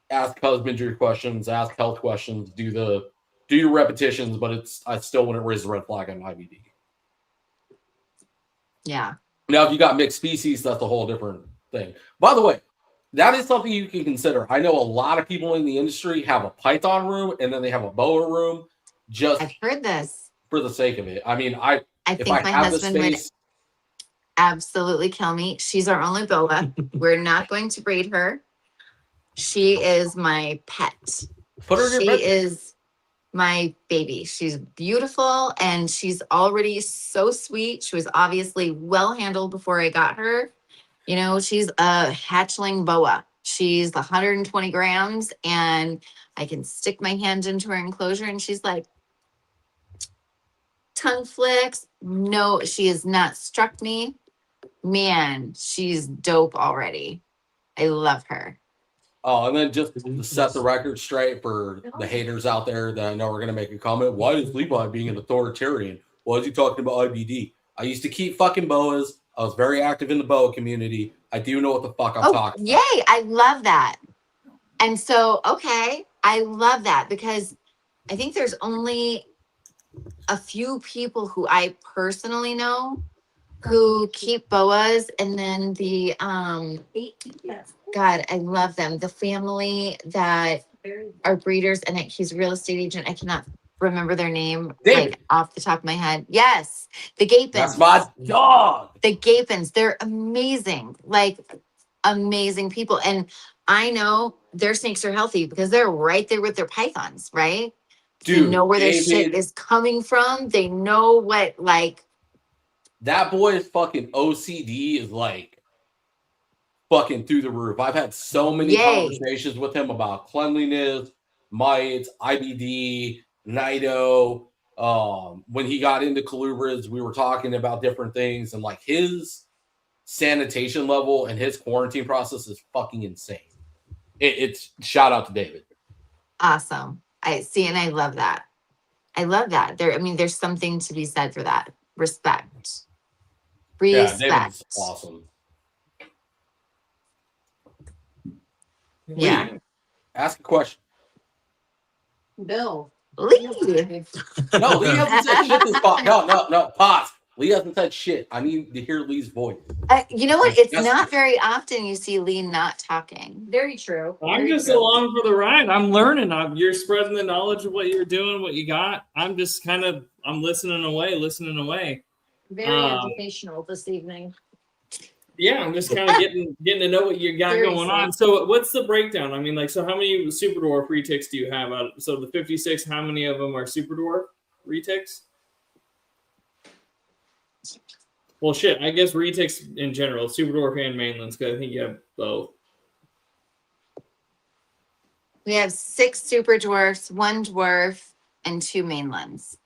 Ask husbandry questions, ask health questions, do your repetitions, but I still wouldn't raise the red flag on IBD. Yeah. Now, if you got mixed species, that's a whole different thing. By the way, that is something you can consider. I know a lot of people in the industry have a python room and then they have a boa room. I've heard this for the sake of it. I mean, I think my husband would absolutely kill me. She's our only boa. We're not going to breed her. She is my pet. Put her in your bed. She is my baby. She's beautiful and she's already so sweet. She was obviously well handled before I got her. She's a hatchling boa. She's 120 grams and I can stick my hand into her enclosure and she's like, tongue flicks. No, she has not struck me. Man, she's dope already. I love her. Oh, and then just to set the record straight for the haters out there that I know are going to make a comment, why is Levi being an authoritarian? Why is he talking about IBD? I used to keep fucking boas. I was very active in the boa community. I do know what the fuck I'm talking yay. about. I love that. And so, okay, I love that because I think there's only a few people who I personally know who keep boas, and then the God, I love them. The family that are breeders, and he's a real estate agent. I cannot remember their name David. like off the top of my head. Yes, the Gapins. That's my dog. The Gapins. They're amazing, like amazing people. And I know their snakes are healthy because they're right there with their pythons, right? Dude, they know where their David, shit is coming from. They know what, like, that boy's fucking OCD is like fucking through the roof. I've had so many conversations with him about cleanliness, mites, IBD, Nido. When he got into colubrids, we were talking about different things, and like his sanitation level and his quarantine process is fucking insane. It's shout out to David. awesome. I see, and I love that. I love that. There's something to be said for that. Respect. Yeah, David's awesome. Yeah. Lee, ask a question. Bill. Lee. No, Lee hasn't said shit this spot. No, pause. Lee hasn't said shit. I need to hear Lee's voice. You know what? It's Yes. not very often you see Lee not talking. Very true. I'm Very just true. along for the ride. I'm learning. You're spreading the knowledge of what you're doing, what you got. I'm just I'm listening away. Very educational this evening. Yeah, I'm just kind of getting to know what you got Very going on. So what's the breakdown? I mean, like, so how many super dwarf retics do you have out? So the 56, how many of them are super dwarf retics? Well, shit, I guess retics in general, super dwarf and mainlands, because I think you have both. We have 6 super dwarfs, 1 dwarf, and 2 mainlands.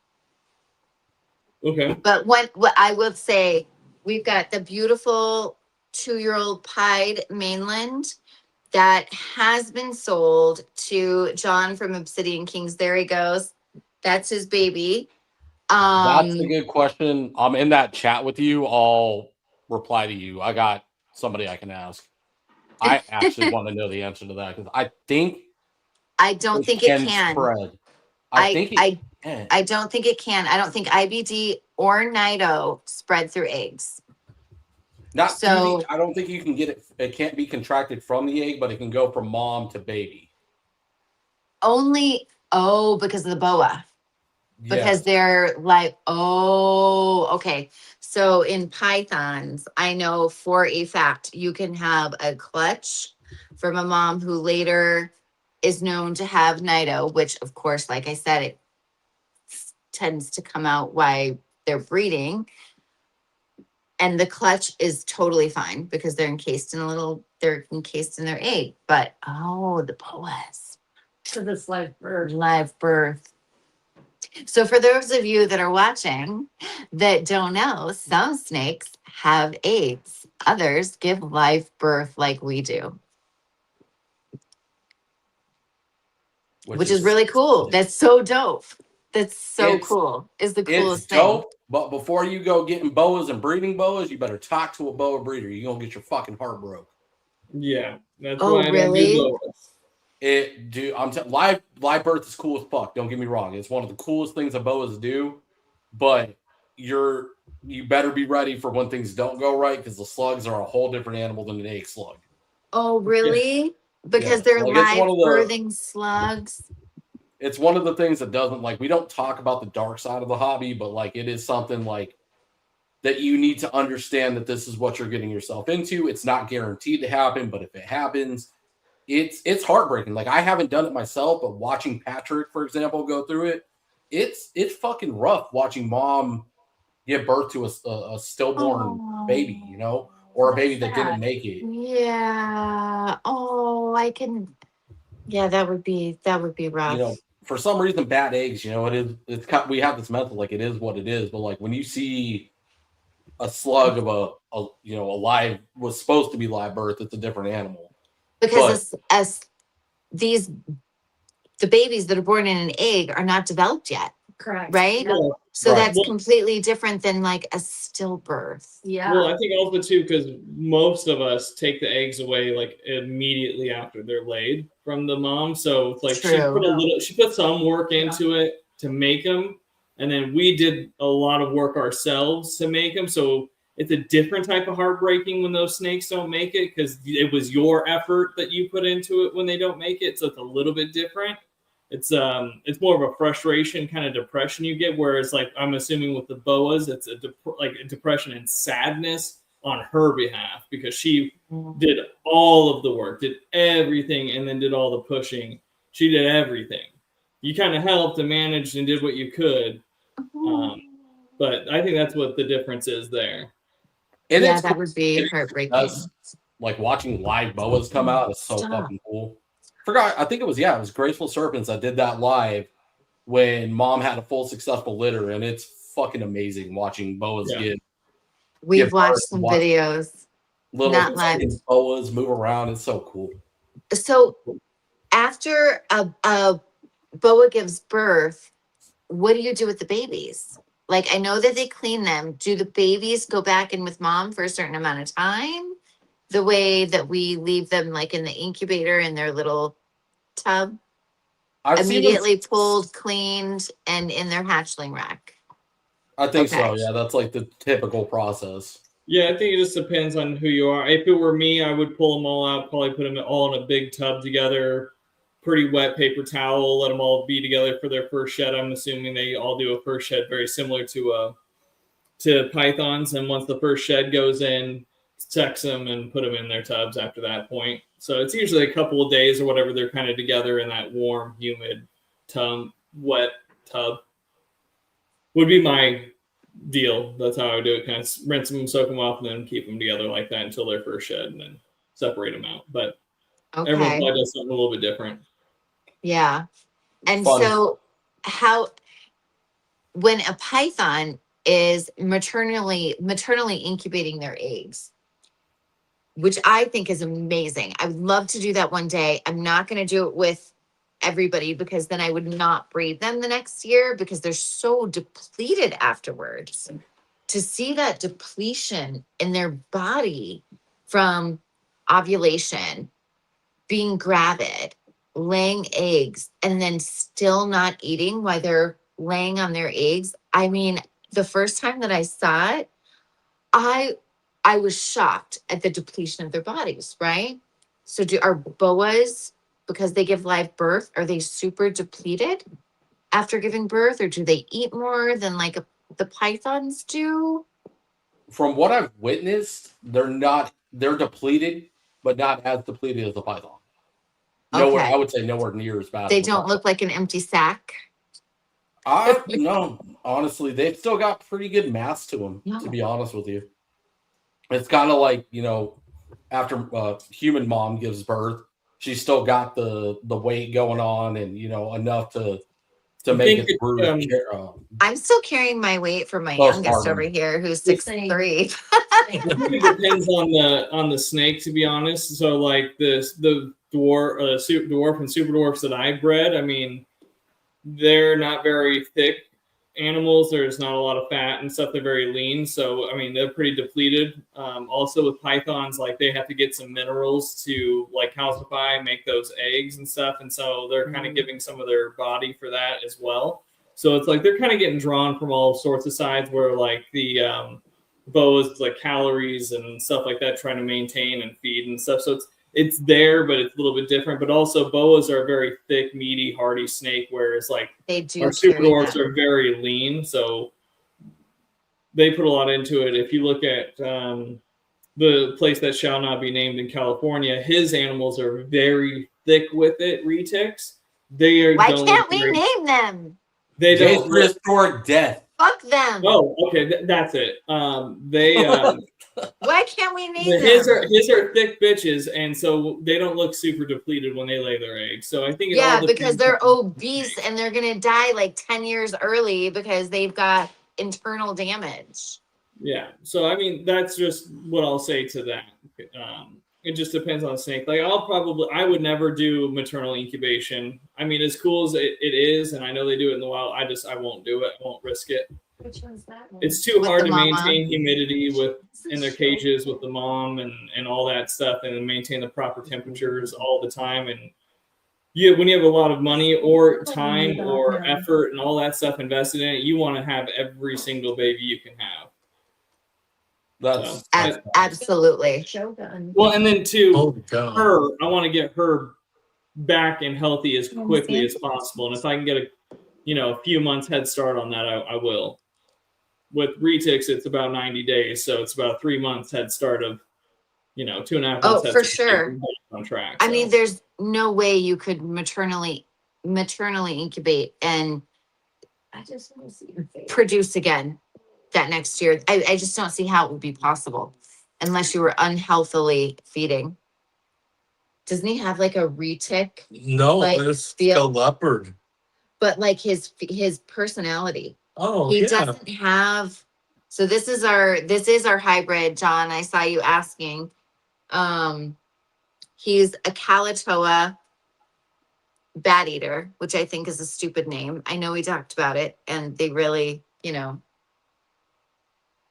Okay. But what I will say, we've got the beautiful 2-year-old pied mainland that has been sold to John from Obsidian Kings. There he goes. That's his baby. That's a good question. I'm in that chat with you. I'll reply to you. I got somebody I can ask. I actually want to know the answer to that because I don't think it can. Spread. I don't think it can. I don't think IBD or Nido spread through eggs. I don't think you can get it. It can't be contracted from the egg, but it can go from mom to baby. Because of the boa. Because they're like, okay. So in pythons, I know for a fact you can have a clutch from a mom who later is known to have Nido, which of course, like I said, it tends to come out while they're breeding. And the clutch is totally fine because they're encased in their egg. But the boas. So this live bird. Live birth. So for those of you that are watching that don't know, some snakes have eggs. Others give live birth like we do. Which is really cool. That's so dope. That's so cool. It's the coolest thing. Dope, but before you go getting boas and breeding boas, you better talk to a boa breeder. You're going to get your fucking heart broke. Yeah. That's why I don't do boas. Live birth is cool as fuck. Don't get me wrong. It's one of the coolest things that boas do, but you better be ready for when things don't go right because the slugs are a whole different animal than an egg slug. Oh, really? Yeah. Because they're live birthing slugs. It's one of the things that doesn't we don't talk about the dark side of the hobby, but it is something that you need to understand that this is what you're getting yourself into. It's not guaranteed to happen, but if it happens, it's heartbreaking. I haven't done it myself, but watching Patrick, for example, go through it, it's fucking rough watching mom give birth to a stillborn baby, or a baby that didn't make it. Yeah. I can. Yeah, that would be rough. For some reason, bad eggs. We have this method. It is what it is. But when you see a slug of a live was supposed to be live birth, it's a different animal. Because a the babies that are born in an egg are not developed yet, Correct. right? Yeah. So Right. that's Well- completely different than like a stillbirth. Yeah. Well, I think also too, because most of us take the eggs away like immediately after they're laid from the mom. So it's like True. she put some work into it to make them, and then we did a lot of work ourselves to make them. So it's a different type of heartbreaking when those snakes don't make it, because it was your effort that you put into it when they don't make it. So it's a little bit different. It's more of a frustration, kind of depression you get. Whereas, like, I'm assuming with the boas, it's a depression and sadness on her behalf, because she did all of the work, did everything, and then did all the pushing. She did everything. You kind of helped and managed and did what you could. But I think that's what the difference is there. And Yeah, it's that would be heartbreaking. That's like watching live boas come out is so Stop. fucking cool. I think it was Graceful Serpents that did that live when mom had a full successful litter, and it's fucking amazing watching boas get We've watched birth, some watch videos. little Not live. fucking boas move around. It's so cool. So after a boa gives birth, what do you do with the babies? Like, I know that they clean them. Do the babies go back in with mom for a certain amount of time? The way that we leave them like in the incubator in their little tub, I've seen them- immediately pulled, cleaned, and in their hatchling rack. I think so. Okay. Yeah, that's like the typical process. Yeah, I think it just depends on who you are. If it were me, I would pull them all out, probably put them all in a big tub together, pretty wet paper towel, let them all be together for their first shed. I'm assuming they all do a first shed very similar to pythons. And once the first shed goes in, sex them and put them in their tubs after that point. So it's usually a couple of days or whatever they're kind of together in that warm, humid, wet tub. Would be my deal. That's how I would do it. Kind of rinse them, soak them off, and then keep them together like that until their first shed, and then separate them out. But everyone Okay. probably does something a little bit different. Yeah. And Fun. so when a python is maternally incubating their eggs, which I think is amazing. I would love to do that one day. I'm not going to do it with everybody, because then I would not breed them the next year, because they're so depleted afterwards. To see that depletion in their body from ovulation, being gravid, laying eggs, and then still not eating while they're laying on their eggs. I mean, the first time that I saw it, I was shocked at the depletion of their bodies, right? So are boas, because they give live birth, are they super depleted after giving birth, or do they eat more than like the pythons do? From what I've witnessed, they're depleted, but not as depleted as the python. Nowhere, Okay. I would say nowhere near as bad. They as the don't python. look like an empty sack. No, honestly, they've still got pretty good mass to them, Yeah. to be honest with you. It's kind of like, after human mom gives birth, she's still got the weight going on, and, enough to make think it through. I'm still carrying my weight for my Postpartum. youngest over here, who's The 6'3". I think it depends on the snake, to be honest. So like the dwarf and super dwarfs that I bred, I mean, they're not very thick animals. There's not a lot of fat and stuff. They're very lean. So I mean, they're pretty depleted. Also with pythons, like they have to get some minerals to like calcify, make those eggs and stuff. And so they're kind of giving some of their body for that as well. So it's like they're kind of getting drawn from all sorts of sides, where like the boas, like calories and stuff like that, trying to maintain and feed and stuff. So it's there, but it's a little bit different. But also boas are a very thick, meaty, hardy snake, whereas like They do. our super carry dwarfs them. are very lean. So they put a lot into it. If you look at the place that shall not be named in California, his animals are very thick with it, retics. They are. Why can't we name them? They Jay's don't. prehistoric death. Fuck them. Oh, okay, that's it. They Why can't we name his them? are thick bitches, and so they don't look super depleted when they lay their eggs. So I think it Yeah, all because depends they're on- obese and they're gonna die like 10 years early because they've got internal damage. Yeah. So I mean, that's just what I'll say to that. It just depends on the snake. Like I would never do maternal incubation. I mean, as cool as it is, and I know they do it in the wild, I won't do it. I won't risk it. Which one's that one? It's too With hard the to mama. maintain humidity in their cages with the mom and all that stuff, and maintain the proper temperatures all the time. And when you have a lot of money or time or effort and all that stuff invested in it, you want to have every single baby you can have. That's Absolutely. Shogun. Well, and then Oh, too, God. I want to get her back and healthy as quickly as possible. And if I can get a few months head start on that, I will. With retics, it's about 90 days, so it's about 3 months head start of 2.5 months. Oh, head for start sure. on track. I mean, there's no way you could maternally incubate and I just want to see your face. produce again that next year. I just don't see how it would be possible unless you were unhealthily feeding. Doesn't he have like a retic? No, Like, it's feel- a leopard. But like his personality. Oh, He yeah. doesn't have. So this is our hybrid, John. I saw you asking. He's a Kalatoa bat eater, which I think is a stupid name. I know we talked about it, and they really,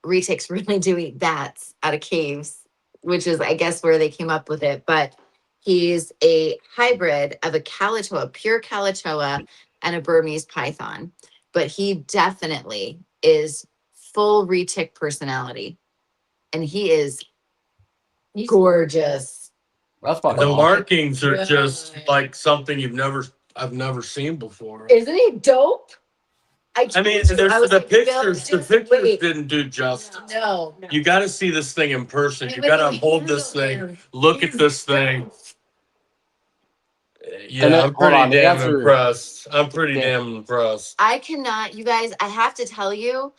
retics really do eat bats out of caves, which is, I guess, where they came up with it. But he's a hybrid of a Kalatoa, pure Kalatoa, and a Burmese python. But he definitely is full retic personality, and he is gorgeous. That's fucking The awesome. markings are just Right. like something I've never seen before. Isn't he dope? I mean, told you, there's I was the like, Bill, pictures. The just pictures wait. didn't do justice. No. You got to see this thing in person. And You when got to you hold handle this thing. him, Look at he's this thing. dope. Yeah, And then- I'm hold pretty on, the damn answer- impressed. I'm pretty Yeah. damn impressed. I cannot, you guys, I have to tell you,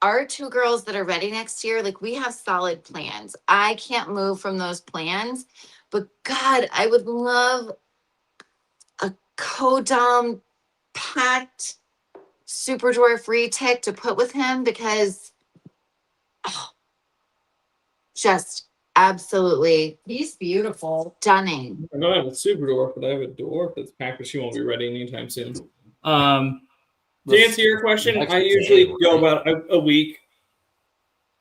our two girls that are ready next year, like we have solid plans. I can't move from those plans, but God, I would love a Kodam packed super dwarf retic to put with him because just absolutely He's beautiful. stunning. I don't have a super dwarf, but I have a dwarf that's packed, but she won't be ready anytime soon. To answer your question, I usually go about a week.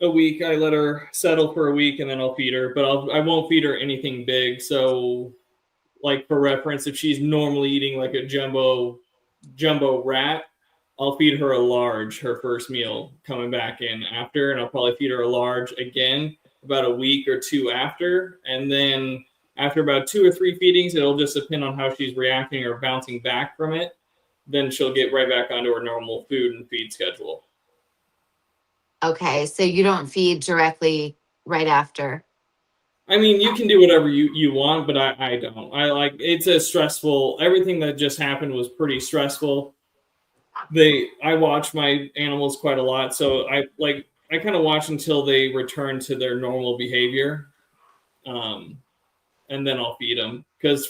A week, I let her settle for a week, and then I'll feed her. But I won't feed her anything big. So, like for reference, if she's normally eating like a jumbo rat, I'll feed her a large her first meal coming back in after, and I'll probably feed her a large again about a week or two after, and then after about 2 or 3 feedings, it'll just depend on how she's reacting or bouncing back from it. Then she'll get right back onto her normal food and feed schedule. Okay, so you don't feed directly right after. I mean, you can do whatever you want, but I don't. It's a stressful, everything that just happened was pretty stressful. I watch my animals quite a lot, so I kind of watch until they return to their normal behavior. And then I'll feed them. Because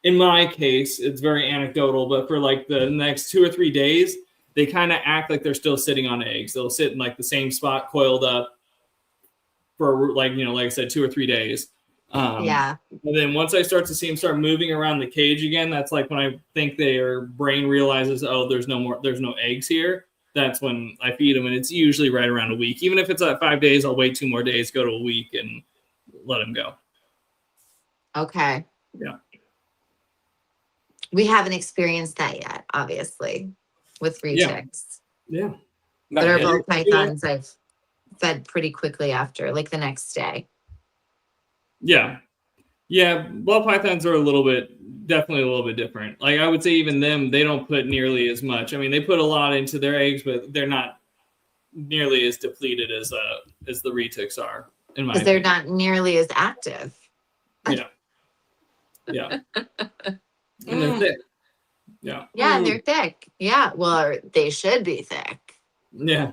in my case, it's very anecdotal, but for like the next 2 or 3 days, they kind of act like they're still sitting on eggs. They'll sit in like the same spot, coiled up for like I said, 2 or 3 days. Yeah. And then once I start to see them start moving around the cage again, that's like when I think their brain realizes, oh, there's no eggs here. That's when I feed them, and it's usually right around a week. Even if it's at 5 days, I'll wait 2 more days, go to a week, and let them go. Okay. Yeah. We haven't experienced that yet, obviously, with retics. Yeah. But our Yeah. ball pythons I've fed pretty quickly after, like the next day. Yeah. Yeah. Ball pythons are definitely a little bit different. Like I would say even them, they don't put nearly as much. I mean, they put a lot into their eggs, but they're not nearly as depleted as the retics are, in my Because they're opinion. not nearly as active. Yeah. Yeah. And they're thick. Yeah. Yeah, and they're thick. Yeah, well, they should be thick. Yeah.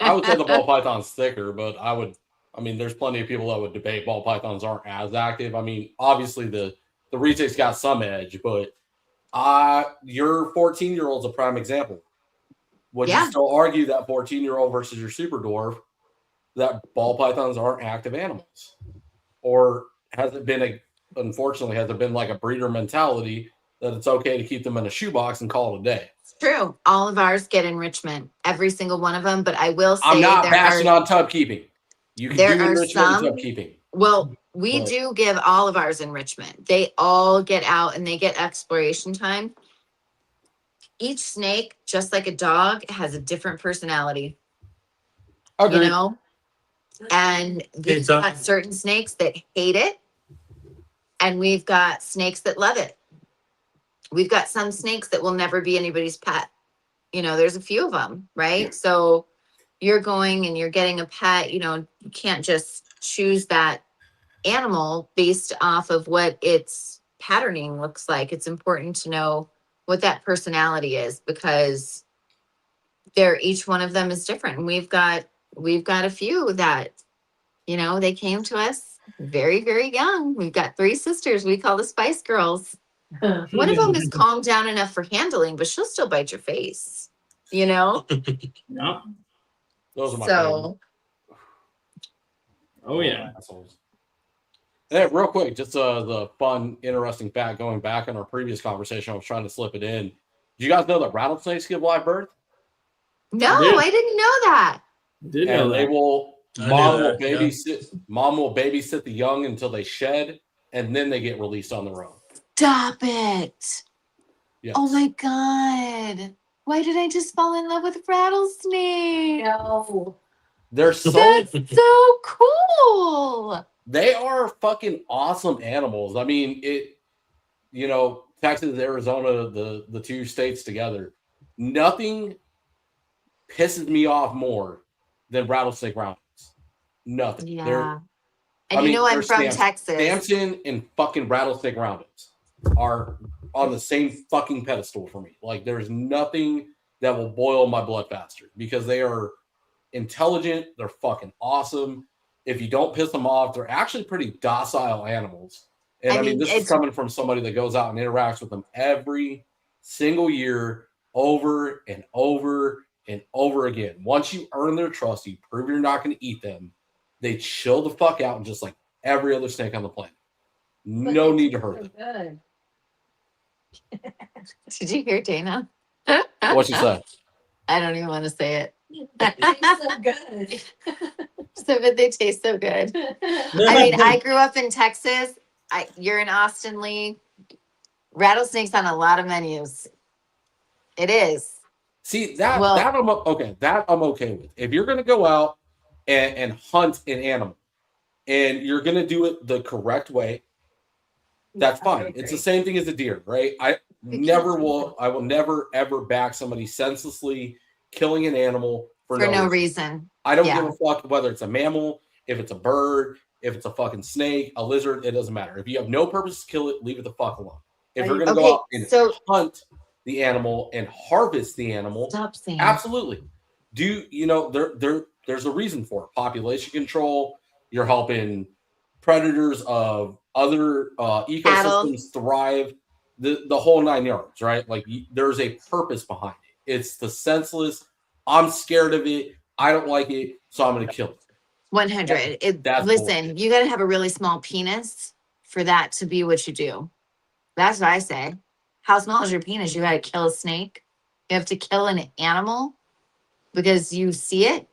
I would say the ball python's thicker, but there's plenty of people that would debate ball pythons aren't as active. I mean, obviously the retics got some edge, but your 14-year-old's a prime example. Would Yeah. you still argue that 14-year-old versus your super dwarf, that ball pythons aren't active animals? or has it been unfortunately, has it been like a breeder mentality that it's okay to keep them in a shoebox and call it a day? It's true. All of ours get enrichment, every single one of them. But I will say I'm not bashing on tub keeping. You can there do are enrichment in some- tub keeping. Well, we But- do give all of ours enrichment. They all get out and they get exploration time. Each snake, just like a dog, has a different personality, you Agreed. know? And we've It's a- got certain snakes that hate it, and we've got snakes that love it. We've got some snakes that will never be anybody's pet. You know, there's a few of them, right? So you're going and you're getting a pet, you know, you can't just choose that animal based off of what its patterning looks like. It's important to know what that personality is, because each one of them is different. And we've got a few that, you know, they came to us very, very young. We've got 3 sisters we call the Spice Girls. One of them is calmed down enough for handling, but she'll still bite your face, you know? Yeah. Those are my favorite. So Oh yeah. Assholes. Hey, real quick, just the fun, interesting fact going back on our previous conversation, I was trying to slip it in. Do you guys know that rattlesnakes give live birth? no, Yeah. I didn't know that. Did know And they that. will I knew mom will that, yeah. babysit the young until they shed, and then they get released on their own. Stop it. Yes. Oh my God. Why did I just fall in love with a rattlesnake? No. They're so That's so cool. they are fucking awesome animals. I mean, Texas, Arizona, the 2 states together, nothing pisses me off more than rattlesnake rounders. Nothing. Yeah. I And mean, you know I'm there's from Texas. Samson and fucking rattlesnake rounders are on the same fucking pedestal for me. Like, there's nothing that will boil my blood faster because they are intelligent. They're fucking awesome. If you don't piss them off, they're actually pretty docile animals. And I mean, this is coming from somebody that goes out and interacts with them every single year over and over and over again. Once you earn their trust, you prove you're not going to eat them, they chill the fuck out and just like every other snake on the planet. No need to hurt them. Good. Did you hear Dana? What you say? I don't even want to say it. It's so good. So, but they taste so good. I mean, I grew up in Texas. You're in Austin, Lee. Rattlesnakes on a lot of menus. It is. See, that Well- I'm okay. That I'm okay with. If you're gonna go out and hunt an animal and you're gonna do it the correct way, that's Yeah, I fine. agree. It's the same thing as a deer, right? I will never ever back somebody senselessly killing an animal for no reason. I don't Yeah. give a fuck whether it's a mammal, if it's a bird, if it's a fucking snake, a lizard, it doesn't matter. If you have no purpose to kill it, leave it the fuck alone. If you're gonna go out and so hunt the animal and harvest the animal, stop saying. absolutely. There's a reason for it. Population control. You're helping predators of other ecosystems thrive. The whole 9 yards, right? Like there's a purpose behind it. It's the senseless. I'm scared of it. I don't like it, so I'm going to kill it. 100. That's Listen, bullshit. you got to have a really small penis for that to be what you do. That's what I say. How small is your penis? You got to kill a snake. You have to kill an animal because you see it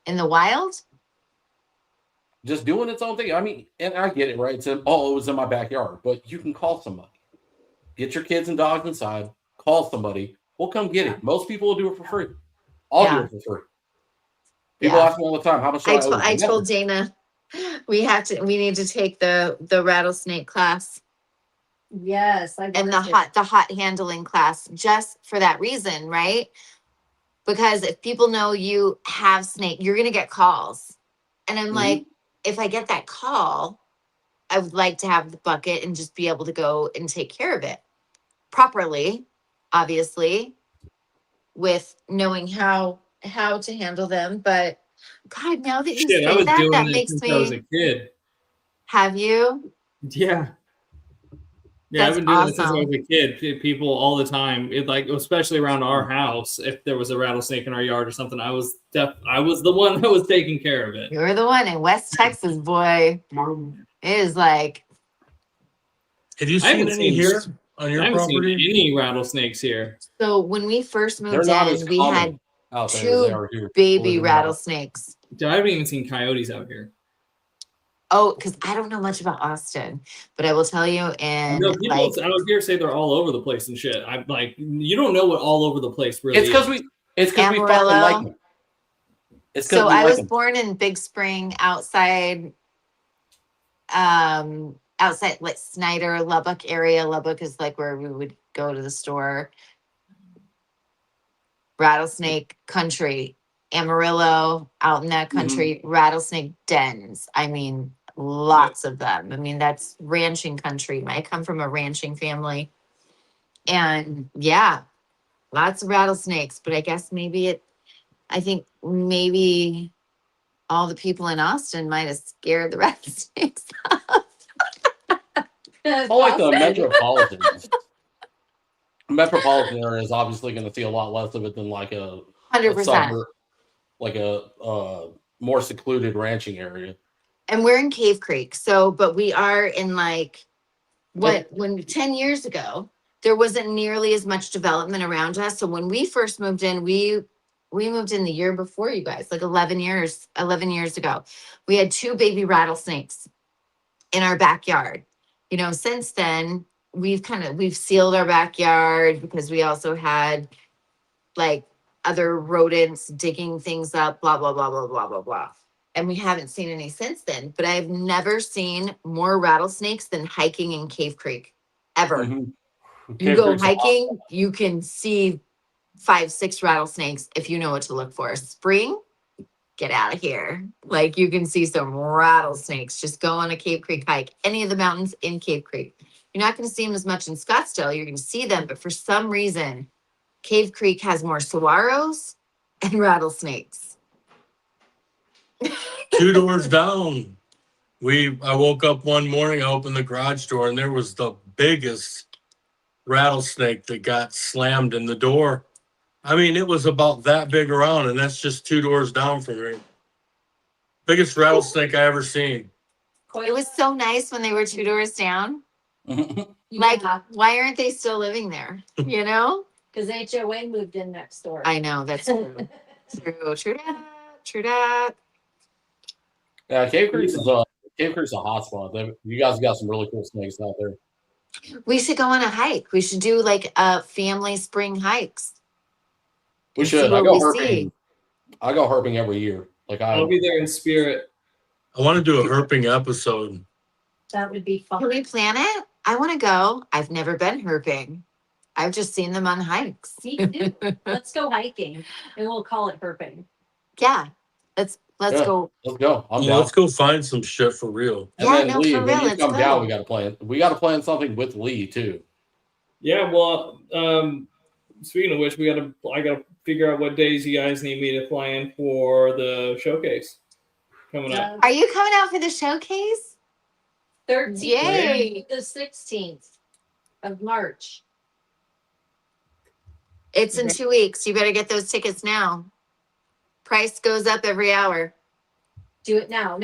in the wild. Just doing its own thing. I mean, and I get it, right? It was in my backyard, but you can call somebody. Get your kids and dogs inside. Call somebody. We'll come get it. Most people will do it for free. I'll do it for free. People ask me all the time, how much do I owe you? I told Dana we need to take the rattlesnake class Yes, I and the hot handling class just for that reason, right? Because if people know you have snake, you're gonna get calls. And I'm like, if I get that call, I would like to have the bucket and just be able to go and take care of it properly, obviously, with knowing how to handle them. But God, now that you Shit, I say was doing that it makes since I was a me. kid. Have you? Yeah. Yeah, I've That's been doing it since I awesome. was a kid. People all the time, especially around our house, if there was a rattlesnake in our yard or something, I was the one that was taking care of it. You're the one in West Texas, boy. It is like, Have you I haven't seen any seen- here on I your haven't property? seen any rattlesnakes here. so when we first They're moved not as in, we common had out there as they two are here. baby believe it or not. rattlesnakes. I haven't even seen coyotes out here. Oh, because I don't know much about Austin, but I will tell you, and No, people like out here say they're all over the place and shit. I'm like, you don't know what all over the place really It's because is. we fucking Amarillo. like them. It's because so we I like was them. born in Big Spring outside like Snyder, Lubbock area. Lubbock is like where we would go to the store. Rattlesnake country, Amarillo, out in that country, rattlesnake dens. I mean, lots of them. I mean, that's ranching country. I come from a ranching family. And yeah, lots of rattlesnakes. But I guess I think maybe all the people in Austin might have scared the rattlesnakes off. I like the metropolitan area is obviously going to see a lot less of it than like a 100%. suburb, like a more secluded ranching area. And we're in Cave Creek. So, but we are in like when 10 years ago, there wasn't nearly as much development around us. So when we first moved in, we moved in the year before you guys, like 11 years ago. We had 2 baby rattlesnakes in our backyard. You know, since then, we've sealed our backyard because we also had like other rodents digging things up, blah, blah, blah, blah, blah, blah, blah. And we haven't seen any since then. But I've never seen more rattlesnakes than hiking in Cave Creek, ever. You go hiking, you can see 5-6 rattlesnakes if you know what to look for. Spring, get out of here. Like you can see some rattlesnakes. Just go on a Cave Creek hike. Any of the mountains in Cave Creek. You're not going to see them as much in Scottsdale. You're going to see them, but for some reason, Cave Creek has more saguaros and rattlesnakes. 2 doors down. I woke up one morning, I opened the garage door, and there was the biggest rattlesnake that got slammed in the door. I mean, it was about that big around, and that's just 2 doors down from here. Biggest rattlesnake I ever seen. It was so nice when they were 2 doors down. Like, Yeah, why aren't they still living there? You know? because HOA moved in next door. I know, that's true. True that. Yeah, Cave Creek's a hot spot. You guys got some really cool snakes out there. We should go on a hike. We should do like a family spring hikes. We and see should. I what go we herping. see. I go herping every year. I'll be there in spirit. I want to do a herping episode. That would be fun. Can we plan it? I want to go. I've never been herping. I've just seen them on hikes. Me too. Let's go hiking and we'll call it herping. Yeah. Let's Yeah. go. Let's go. I'm Well, down. let's go find some shit for real. And Yeah, then no, Lee, for when real, you let's come go. down, we got to plan something with Lee too. Yeah, well, speaking of which, I gotta figure out what days you guys need me to fly in for the showcase coming up. Are you coming out for the showcase? 13th Yay. to the 16th of March. It's in 2 weeks. You better get those tickets now. Price goes up every hour, Do it now.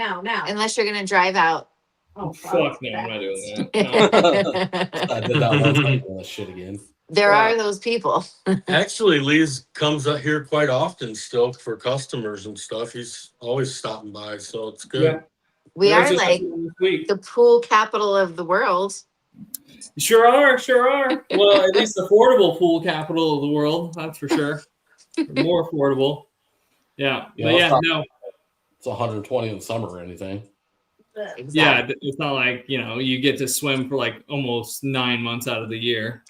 unless you're gonna drive out. Oh, Fuck no, I'm not doing that. No. I did that once. I'm doing that shit again. There are those people. Actually, Lee's comes up here quite often still for customers and stuff. He's always stopping by, so it's good. Yeah. We There's are just like this week. the pool capital of the world. Sure are. Well, at least affordable pool capital of the world, that's for sure. More affordable. Yeah. Yeah, But let's no. It's 120 in the summer or anything. Yeah, it's not like, you get to swim for like almost 9 months out of the year.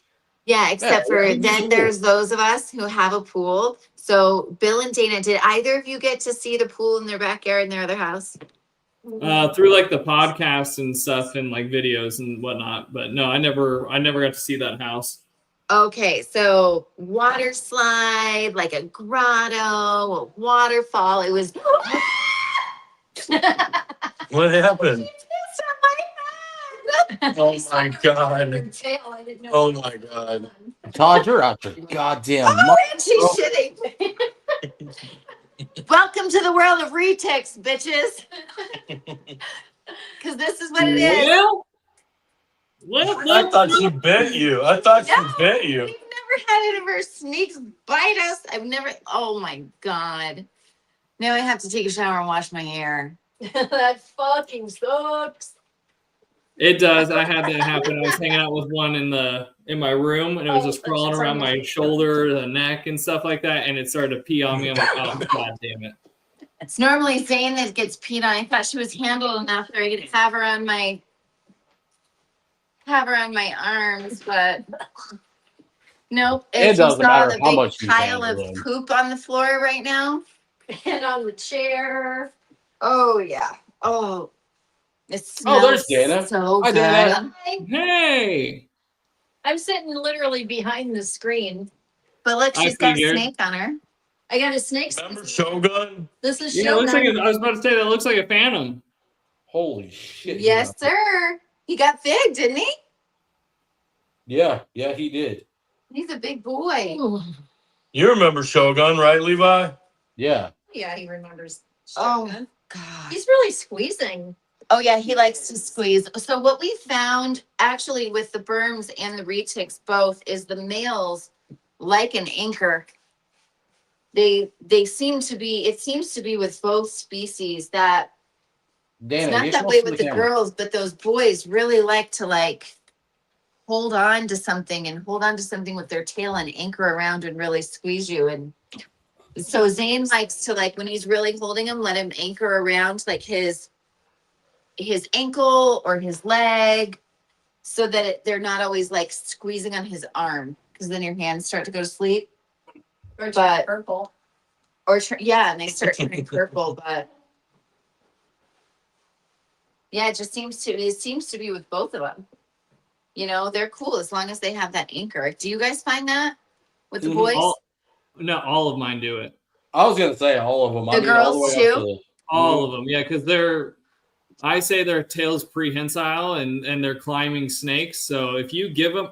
Yeah, except for yeah, then there's those of us who have a pool. So Bill and Dana, did either of you get to see the pool in their backyard in their other house? Through like the podcasts and stuff and like videos and whatnot. But no, I never got to see that house. Okay, so water slide, like a grotto, a waterfall. It was What happened? It's on my head. Oh my god. Tail, I didn't know. Oh my god. Todd, you're out your goddamn Oh, and she's shitting. Welcome to the world of retics, bitches. Because because this is what it is. Well, I thought she bit you. I thought she bit you. We've never had any of our snakes bite us. I've never. Oh my God. Now I have to take a shower and wash my hair. That fucking sucks. It does. I had that happen. I was hanging out with one in my room, and it was just crawling around my shoulder, the neck, and stuff like that. And it started to pee on me. I'm like, oh God damn it! It's normally Zane that gets peed on. I thought she was handled enough that I could have her on my arms, but nope. It If doesn't you saw matter the how big much you pile of handle them. poop on the floor right now. And on the chair. Oh yeah. Oh, it Oh, there's smells Dana. so Hi, good. Dana. Hey, I'm sitting literally behind the screen. But look, I she's got a figured. snake on her. I got a snake. Remember Shogun? This is yeah, it looks Shogun. like I was about to say that looks like a phantom. Holy shit. Yes, sir. He got big, didn't he? Yeah, he did. He's a big boy. You remember Shogun, right, Levi? Yeah. Yeah, he remembers. Oh. Shogun. God. He's really squeezing. Oh yeah, he likes to squeeze. So what we found actually with the Burms and the Retics both is the males like an anchor. They seem to be. It seems to be with both species that Dana, it's not get that close way to with the camera. girls, but those boys really like to hold on to something with their tail and anchor around and really squeeze you. And so Zane likes to when he's really holding him, let him anchor around his ankle or his leg, so that they're not always squeezing on his arm, because then your hands start to go to sleep. Or But- purple. And they start turning purple. But yeah, it seems to be with both of them. They're cool as long as they have that anchor. Do you guys find that with the boys? All of mine do it. I was gonna say all of them. The girls all the way too? up to All of them, yeah, because I say their tail's prehensile and they're climbing snakes. So if you give them,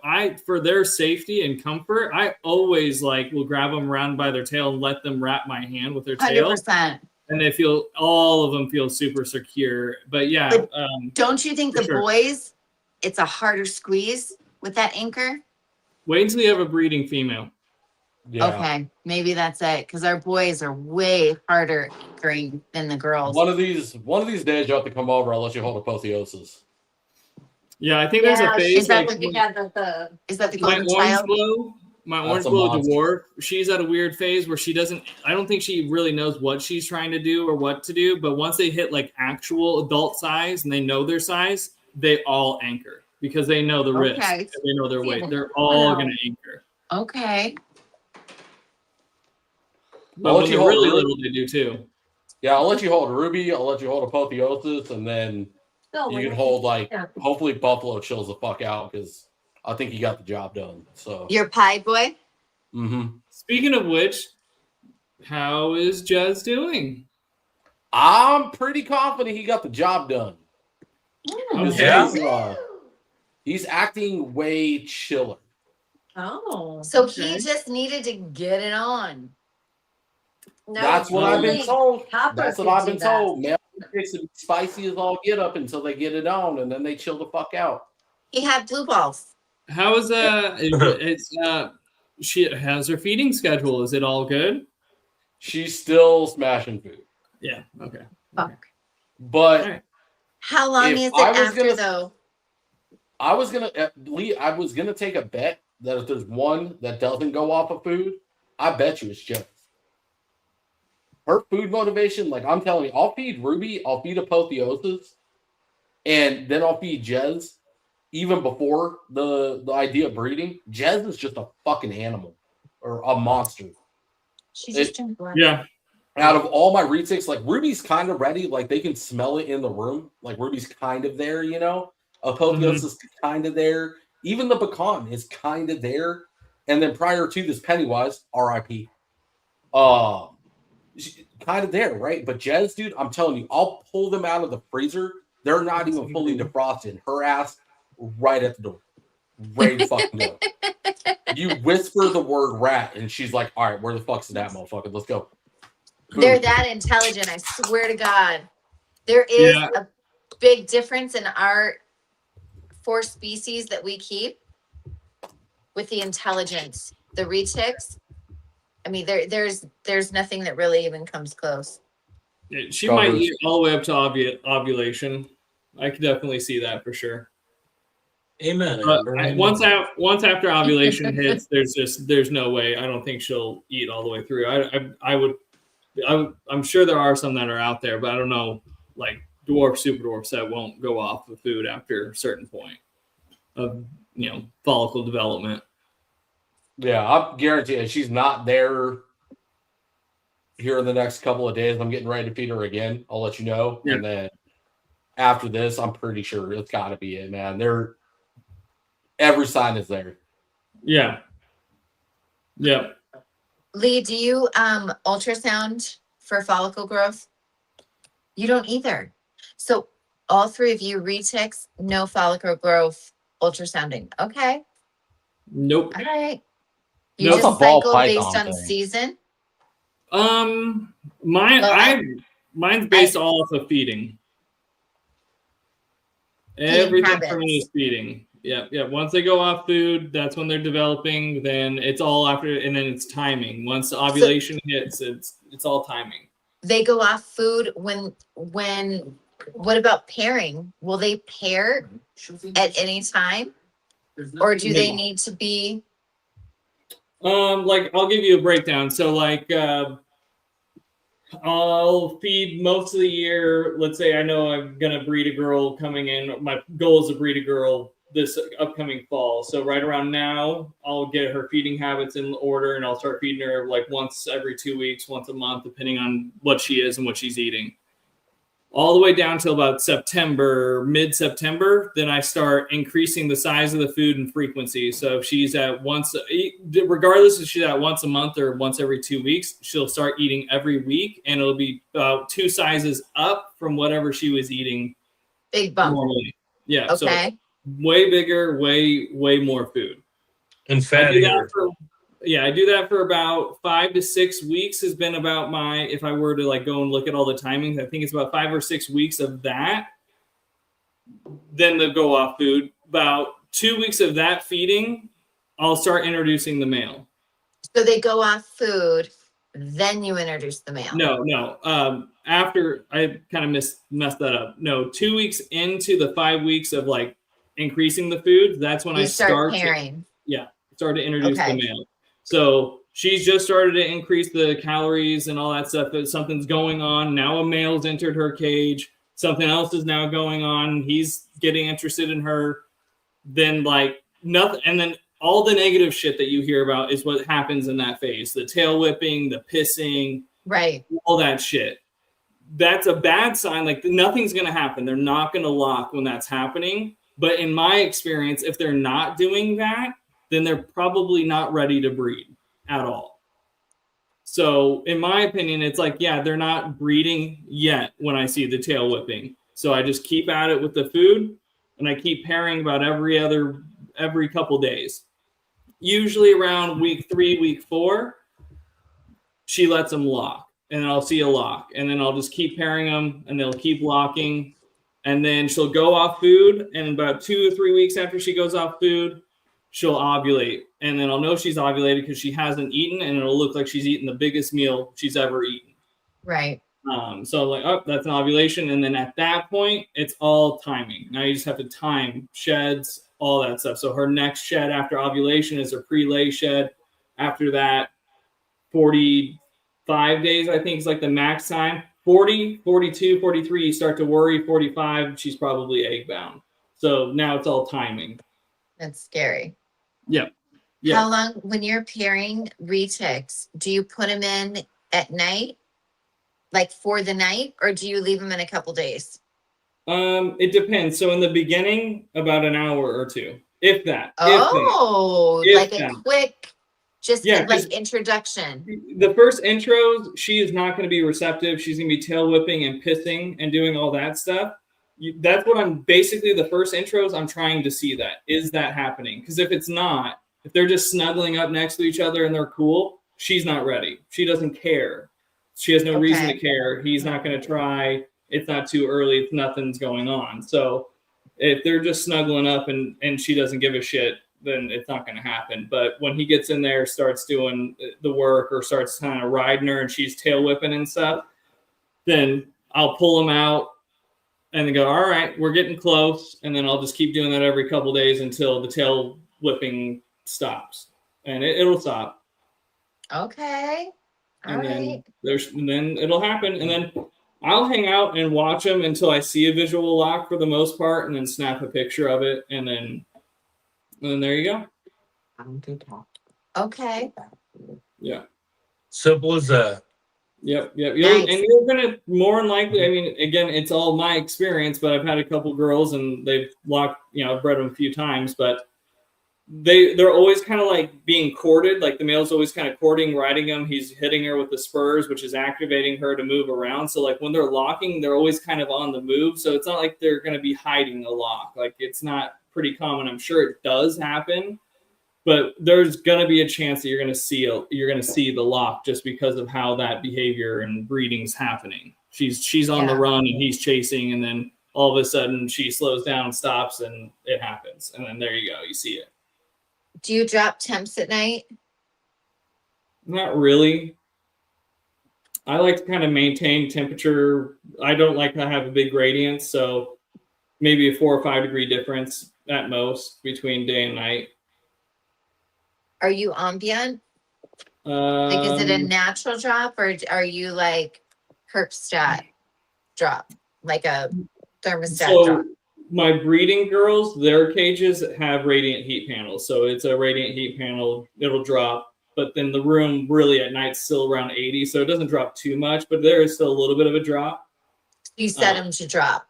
for their safety and comfort, I always will grab them around by their tail and let them wrap my hand with their tail. 100%. And all of them feel super secure. But yeah, But don't you think For the sure. boys, it's a harder squeeze with that anchor? wait until you have a breeding female. Yeah. Okay, maybe that's it, because our boys are way harder anchoring than the girls. One of these days you have to come over. I'll let you hold apotheosis. Yeah, I think there's a phase is that like what we had the Is that the my golden orange child? glow. My That's orange a glow monster. dwarf. She's at a weird phase where I don't think she really knows what she's trying to do or what to do. But once they hit actual adult size and they know their size, they all anchor because they know the risk. Okay. And they know their weight. Yeah. They're all Wow. going to anchor. Okay. But I'll let when you they're hold really Ruby. little, they do too. Yeah, I'll let you hold Ruby. I'll let you hold apotheosis, and then you can hold hopefully Buffalo chills the fuck out because I think he got the job done. So. Your pie boy? Mm-hmm. Speaking of which, how is Jez doing? I'm pretty confident he got the job done. Okay. Yeah. He's acting way chiller. Oh. So Okay. he just needed to get it on. No, That's what I've been only told. Copper That's what can I've do been that. told. Male chicks are spicy as all get up until they get it on, and then they chill the fuck out. He had blue balls. How is she has her feeding schedule? Is it all good? She's still smashing food, Yeah. Okay. Fuck. but All right. How long If is it I was after gonna- though? I was gonna take a bet that if there's one that doesn't go off of food, I bet you it's Jez. Her food motivation, I'm telling you, I'll feed Ruby, I'll feed apotheosis, and then I'll feed Jez. Even before the idea of breeding, Jez is just a fucking animal or a monster. She just turned black. Yeah. Out of all my retics, Ruby's kind of ready. They can smell it in the room. Ruby's kind of there, Apotheosis is kind of there. Even the pecan is kind of there. And then prior to this, Pennywise, RIP. Kind of there, right? But Jez, dude, I'm telling you, I'll pull them out of the freezer. They're not even fully defrosted. Her ass right at the door. Ready to fucking go. You whisper the word rat, and she's like, all right, where the fuck's that motherfucker? Let's go. Boom. They're that intelligent, I swear to God. There is Yeah. big difference in our 4 species that we keep with the intelligence, the retics. I mean, there's nothing that really even comes close. She might eat all the way up to ovulation. I could definitely see that for sure. Amen. But Amber, once amen. after ovulation hits, there's no way. I don't think she'll eat all the way through. I'm sure there are some that are out there, but I don't know, like dwarf, super dwarfs that won't go off the food after a certain point of follicle development. Yeah, I'm guaranteed she's not there here in the next couple of days. I'm getting ready to feed her again. I'll let you know. Yeah. And then after this, I'm pretty sure it's got to be it, man. Every sign is there. Yeah. Yeah. Lee, do you ultrasound for follicle growth? You don't either. So all 3 of you retics, no follicle growth ultrasounding. Okay. Nope. All right. You Nope. just It's a ball cycle python based on thing. season? Mine's based off of feeding. Everything for me is feeding. Yeah. Once they go off food, that's when they're developing. Then it's all after, and then it's timing. Once ovulation hits, it's all timing. They go off food when what about pairing? Will they pair at any time? Or do they need to be? Like I'll give you a breakdown. So like I'll feed most of the year. Let's say I know I'm gonna breed a girl coming in. My goal is to breed a girl this upcoming fall. So right around now, I'll get her feeding habits in order, and I'll start feeding her like once every 2 weeks, once a month, depending on what she is and what she's eating. All the way down till about September, mid-September, then I start increasing the size of the food and frequency. So if she's at regardless if she's at once a month or once every 2 weeks, she'll start eating every week, and it'll be about 2 sizes up from whatever she was eating. Big bump. Normally. Yeah. Okay. So way bigger, way more food. And fattier. I do that for about 5 to 6 weeks has been about if I were to like go and look at all the timings, I think it's about 5 or 6 weeks of that. Then they'll go off food. About 2 weeks of that feeding, I'll start introducing the male. So they go off food, then you introduce the male. No. After I kind of messed that up. No, 2 weeks into the 5 weeks of like increasing the food, that's when I start pairing. Start to introduce the male. So she's just started to increase the calories and all that stuff. But something's going on. Now a male's entered her cage. Something else is now going on. He's getting interested in her. Then like nothing. And then all the negative shit that you hear about is what happens in that phase. The tail whipping, the pissing, right? All that shit. That's a bad sign. Like nothing's going to happen. They're not going to lock when that's happening. But in my experience, if they're not doing that, then they're probably not ready to breed at all. So in my opinion, it's like, they're not breeding yet when I see the tail whipping. So I just keep at it with the food, and I keep pairing about every couple days. Usually around week 3, week 4, she lets them lock, and I'll see a lock, and then I'll just keep pairing them, and they'll keep locking, and then she'll go off food, and about 2 or 3 weeks after she goes off food, she'll ovulate, and then I'll know she's ovulated because she hasn't eaten, and it'll look like she's eaten the biggest meal she's ever eaten. Right. So I'm like, oh, that's an ovulation, and then at that point, it's all timing. Now you just have to time sheds, all that stuff. So her next shed after ovulation is her pre-lay shed. After that, 45 days, I think, is like the max time. 40, 42, 43, you start to worry. 45, she's probably egg bound. So now it's all timing. That's scary. Yeah. How long, when you're pairing retics, do you put them in at night, like for the night, or do you leave them in a couple days? It depends. So in the beginning, about an hour or 2, if that. Quick, introduction. The first intros, she is not going to be receptive. She's going to be tail whipping and pissing and doing all that stuff. That's what the first intros, I'm trying to see that. Is that happening? Because if it's not, if they're just snuggling up next to each other and they're cool, she's not ready. She doesn't care. She has no reason to care. He's not going to try. it's not too early. It's nothing's going on. So if they're just snuggling up and she doesn't give a shit, then it's not going to happen. But when he gets in there, starts doing the work or starts kind of riding her and she's tail whipping and stuff, then I'll pull him out and then go, all right, we're getting close. And then I'll just keep doing that every couple days until the tail whipping stops. And it'll stop. Okay. And then it'll happen. And then I'll hang out and watch them until I see a visual lock for the most part, and then snap a picture of it. And then there you go. Okay. Yeah. Simple as that. Yep. Nice. And you're gonna more than likely. I mean, again, it's all my experience, but I've had a couple girls and they've locked. I've bred them a few times, but they're always kind of like being courted. Like the male's always kind of courting, riding him. He's hitting her with the spurs, which is activating her to move around. So like when they're locking, they're always kind of on the move. So it's not like they're going to be hiding the lock. Like it's not pretty common. I'm sure it does happen, but there's going to be a chance that you're going to see the lock just because of how that behavior and breeding's happening. She's on the run and he's chasing, and then all of a sudden she slows down, stops, and it happens. And then there you go. You see it. Do you drop temps at night? Not really. I like to kind of maintain temperature. I don't like to have a big gradient, so maybe a 4 or 5 degree difference at most between day and night. Are you ambient? Like, is it a natural drop, or are you like herpstat drop, like a thermostat drop? My breeding girls, their cages have radiant heat panels. So it's a radiant heat panel. It'll drop, but then the room really at night still around 80. So it doesn't drop too much, but there is still a little bit of a drop. You set them to drop.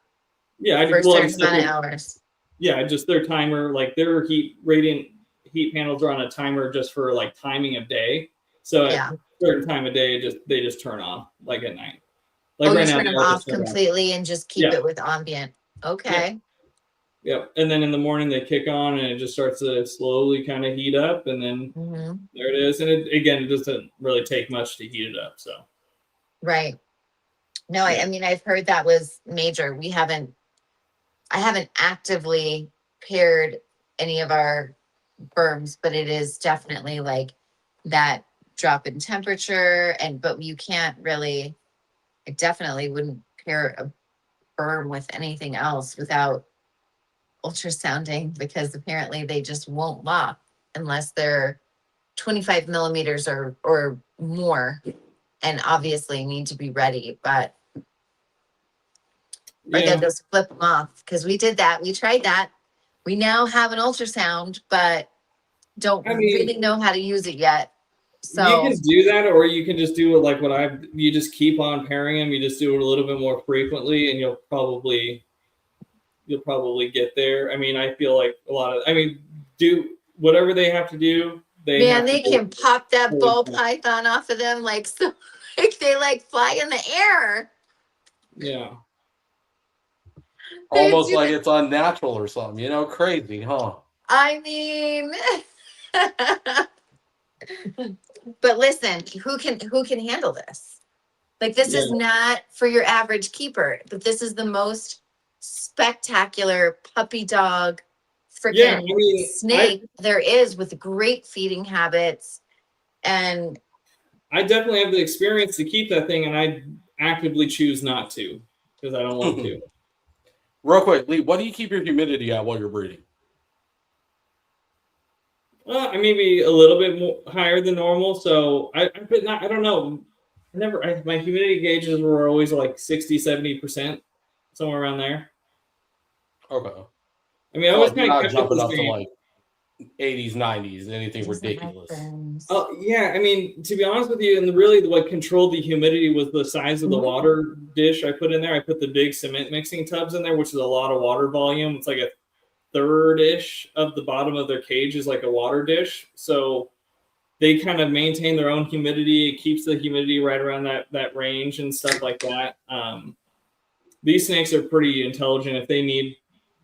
Yeah. For a certain amount of hours. Yeah. Just their timer, like their radiant heat panels are on a timer just for like timing of day. So at a certain time of day, they just turn off like at night. Like you turn them off completely and just keep it with ambient. Okay. Yeah. And then in the morning they kick on and it just starts to slowly kind of heat up, and then there it is. And it doesn't really take much to heat it up. So. Right. No, I mean, I've heard that was major. I haven't actively paired any of our berms, but it is definitely like that drop in temperature. But you can't really, I definitely wouldn't pair a berm with anything else without ultrasounding, because apparently they just won't lock unless they're 25 millimeters or more, and obviously need to be ready. But I gotta just flip them off, because we did that. We tried that. We now have an ultrasound, but don't really know how to use it yet. So you can do that, or you can just do it like you just keep on pairing them. You just do it a little bit more frequently, and you'll probably get there. I mean, I feel like do whatever they have to do. They can pop that ball python off of them like they like fly in the air. Yeah. Almost like it's unnatural or something, crazy, huh? I mean, but listen, who can handle this? Like, this is not for your average keeper, but this is the most spectacular puppy dog freaking snake there is, with great feeding habits. And I definitely have the experience to keep that thing, and I actively choose not to because I don't want to. Real quick, Lee, what do you keep your humidity at while you're breeding? Maybe a little bit more higher than normal. So I don't know. My humidity gauges were always like 60, 70%, somewhere around there. Okay. I mean, I was kind of jumping up to like 80s, 90s, anything ridiculous. Oh yeah, I mean, to be honest with you, and really what controlled the humidity was the size of the water dish I put in there. I put the big cement mixing tubs in there, which is a lot of water volume. It's like a third-ish of the bottom of their cage is like a water dish. So they kind of maintain their own humidity. It keeps the humidity right around that range and stuff like that. These snakes are pretty intelligent. If they need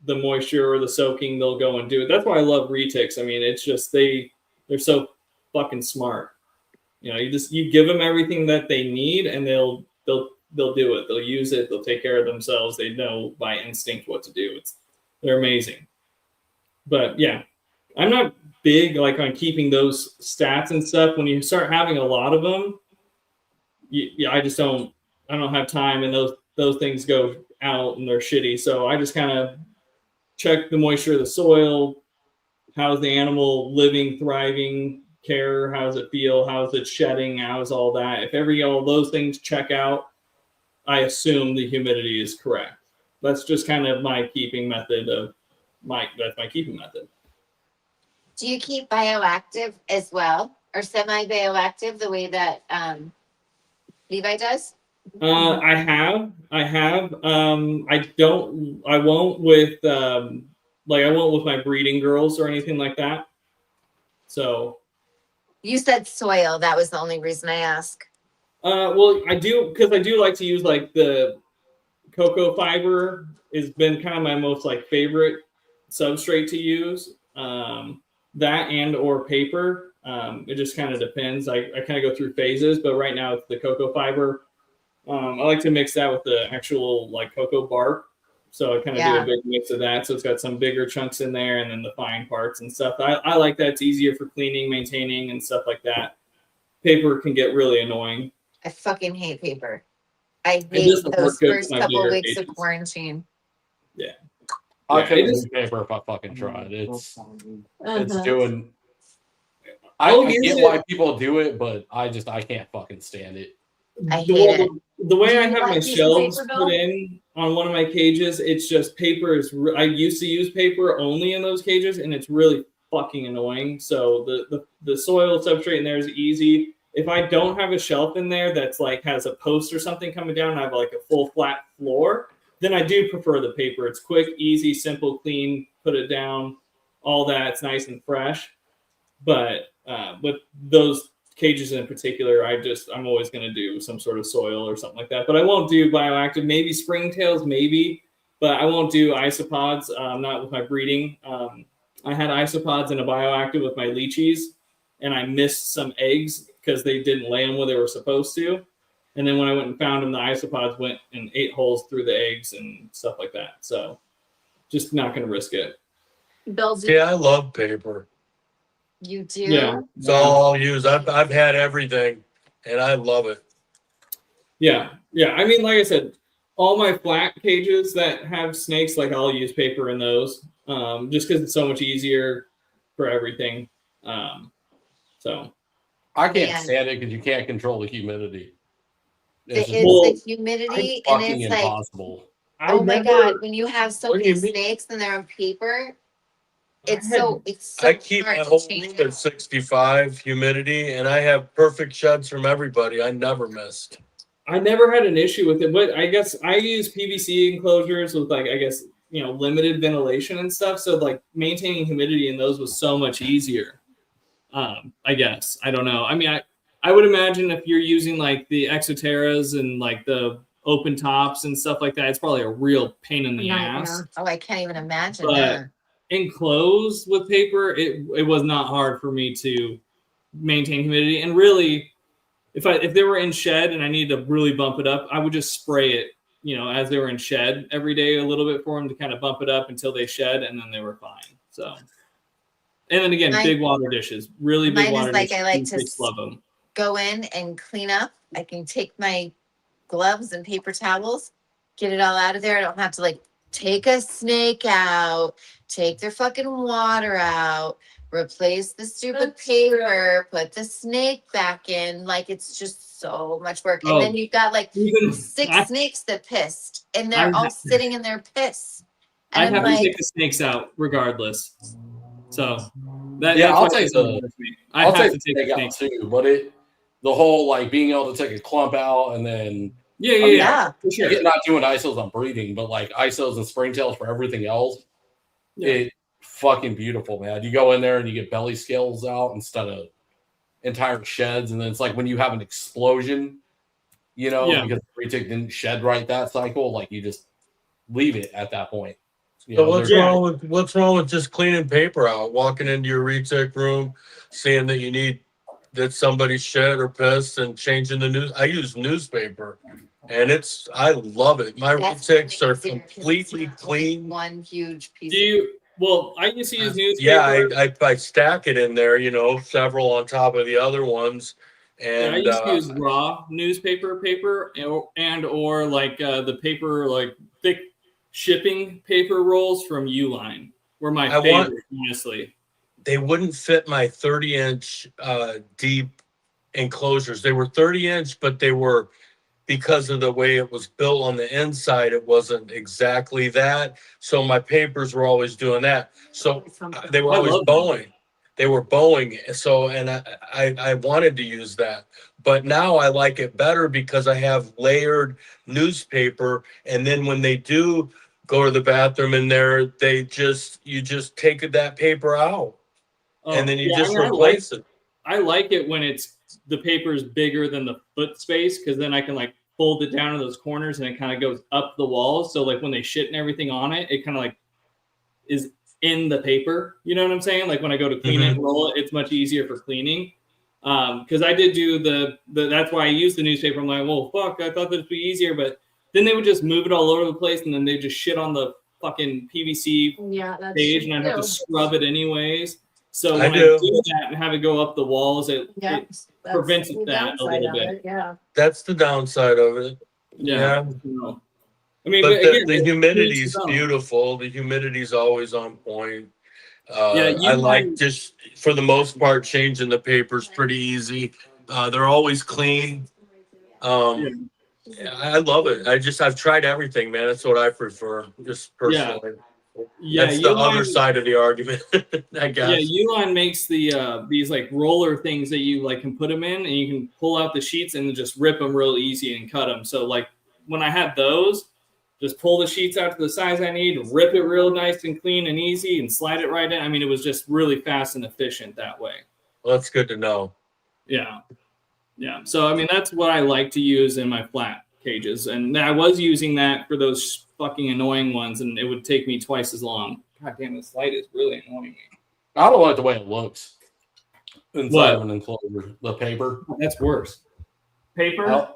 the moisture or the soaking, they'll go and do it. That's why I love retics. I mean, it's just they're so fucking smart. You give them everything that they need, and they'll they'll do it. They'll use it. They'll take care of themselves. They know by instinct what to do. They're amazing. But yeah, I'm not big like on keeping those stats and stuff. When you start having a lot of them, I don't have time, and those things go out and they're shitty. So I just kind of check the moisture of the soil. How's the animal living, thriving, care? How's it feel? How's it shedding? How's all that? If all those things check out, I assume the humidity is correct. That's just kind of my keeping method that's my keeping method. Do you keep bioactive as well, or semi-bioactive the way that Levi does? I have. I won't with I won't with my breeding girls or anything like that. So You said soil. That was the only reason I asked. well, I do, because I do like to use like the cocoa fiber has been kind of my most like favorite substrate to use. That and or paper. It just kind of depends. I kind of go through phases, but right now it's the cocoa fiber. I like to mix that with the actual like cocoa bark. So I kind of do a big mix of that. So it's got some bigger chunks in there and then the fine parts and stuff. I like that. It's easier for cleaning, maintaining, and stuff like that. Paper can get really annoying. I fucking hate paper. I hate those first couple weeks of quarantine. Yeah. I couldn't do paper if I fucking tried. It's doing. I get why people do it, but I can't fucking stand it. I hate it. The way I have my shelves put in on one of my cages, it's just paper is. I used to use paper only in those cages, and it's really fucking annoying. So the soil substrate in there is easy. If I don't have a shelf in there that's like has a post or something coming down, and I have like a full flat floor, then I do prefer the paper. It's quick, easy, simple, clean. Put it down, all that. It's nice and fresh. But with those cages in particular, I'm always going to do some sort of soil or something like that. But I won't do bioactive. Maybe springtails, maybe, but I won't do isopods. Not with my breeding. I had isopods and a bioactive with my lychees, and I missed some eggs because they didn't lay them where they were supposed to. And then when I went and found them, the isopods went and ate holes through the eggs and stuff like that. So just not going to risk it. Yeah, I love paper. You do? Yeah. It's all I'll use. I've had everything, and I love it. Yeah. I mean, like I said, all my flat cages that have snakes, like I'll use paper in those, just because it's so much easier for everything. So I can't stand it because you can't control the humidity. It's the humidity, and it's impossible. Like, oh my god, when you have so many snakes and they're on paper, it's so I keep my whole room at 65 humidity, and I have perfect sheds from everybody. I never missed. I never had an issue with it, but I guess I use PVC enclosures with limited ventilation and stuff. So like maintaining humidity in those was so much easier. I guess. I don't know. I mean, I would imagine if you're using like the Exoterras and like the open tops and stuff like that, it's probably a real pain in the ass. Oh, I can't even imagine but that. Enclosed with paper, it was not hard for me to maintain humidity. And really, if they were in shed and I needed to really bump it up, I would just spray it, as they were in shed every day a little bit for them to kind of bump it up until they shed, and then they were fine. So, and then again, big water dishes, really big water dishes. I like to love them. Go in and clean up. I can take my gloves and paper towels, get it all out of there. I don't have to take a snake out, take their fucking water out, replace the stupid paper, put the snake back in. It's just so much work. And then you've got 6 snakes that pissed, and they're all sitting in their piss. And I have to take the snakes out regardless. So I'll take the snake out too. But the whole being able to take a clump out and then for sure. Not doing ISOs on breeding, but ISOs and springtails for everything else. Yeah. It's fucking beautiful, man. You go in there and you get belly scales out instead of entire sheds, and then it's like when you have an explosion, because the retic didn't shed right that cycle, you just leave it at that point. So what's wrong with just cleaning paper out, walking into your retic room, seeing that somebody shed or pissed, and changing the news? I use newspaper. And I love it. My That's retics are easier 'cause it's completely not like clean. one huge piece. Do you? Well, I used to use newspaper. Yeah, I stack it in there, several on top of the other ones. Yeah, I And used to use raw newspaper paper or like the paper, like thick shipping paper rolls from Uline were my favorite, honestly. they wouldn't fit my 30-inch deep enclosures. They were 30-inch, but they were, because of the way it was built on the inside, it wasn't exactly that. So my papers were always doing that. So they were I always love that. bowing. They were bowing. So, and I wanted to use that. But now I like it better because I have layered newspaper. And then when they do go to the bathroom in there, you just take that paper out. And then you Yeah, just I mean, replace it. I like it when the paper is bigger than the foot space, because then I can like fold it down to those corners and it kind of goes up the walls. So like when they shit and everything on it, it kind of like is in the paper. You know what I'm saying? Like when I go to clean it and roll it, it's much easier for cleaning. Because I did do that's why I used the newspaper. I'm like, well, fuck, I thought that'd be easier, but then they would just move it all over the place, and then they just shit on the fucking PVC page, and I'd have to scrub it anyways. So when I do that and have it go up the walls, it prevents that a little bit. Yeah. That's the downside of it. Yeah. I mean, but again, the humidity's beautiful. The humidity's always on point. Yeah, I like just, for the most part, changing the papers pretty easy. They're always clean. I love it. I've tried everything, man. That's what I prefer, just personally. Yeah, that's the other side of the argument, I guess. Yeah, Uline makes these like roller things that you like can put them in, and you can pull out the sheets and just rip them real easy and cut them. So like when I had those, just pull the sheets out to the size I need, rip it real nice and clean and easy, and slide it right in. I mean, it was just really fast and efficient that way. Well, that's good to know. Yeah. Yeah. So, I mean, that's what I like to use in my flat cages. And I was using that for those fucking annoying ones, and it would take me twice as long. God damn, this light is really annoying me. I don't like the way it looks inside of an enclosure. The paper. That's worse. Paper? I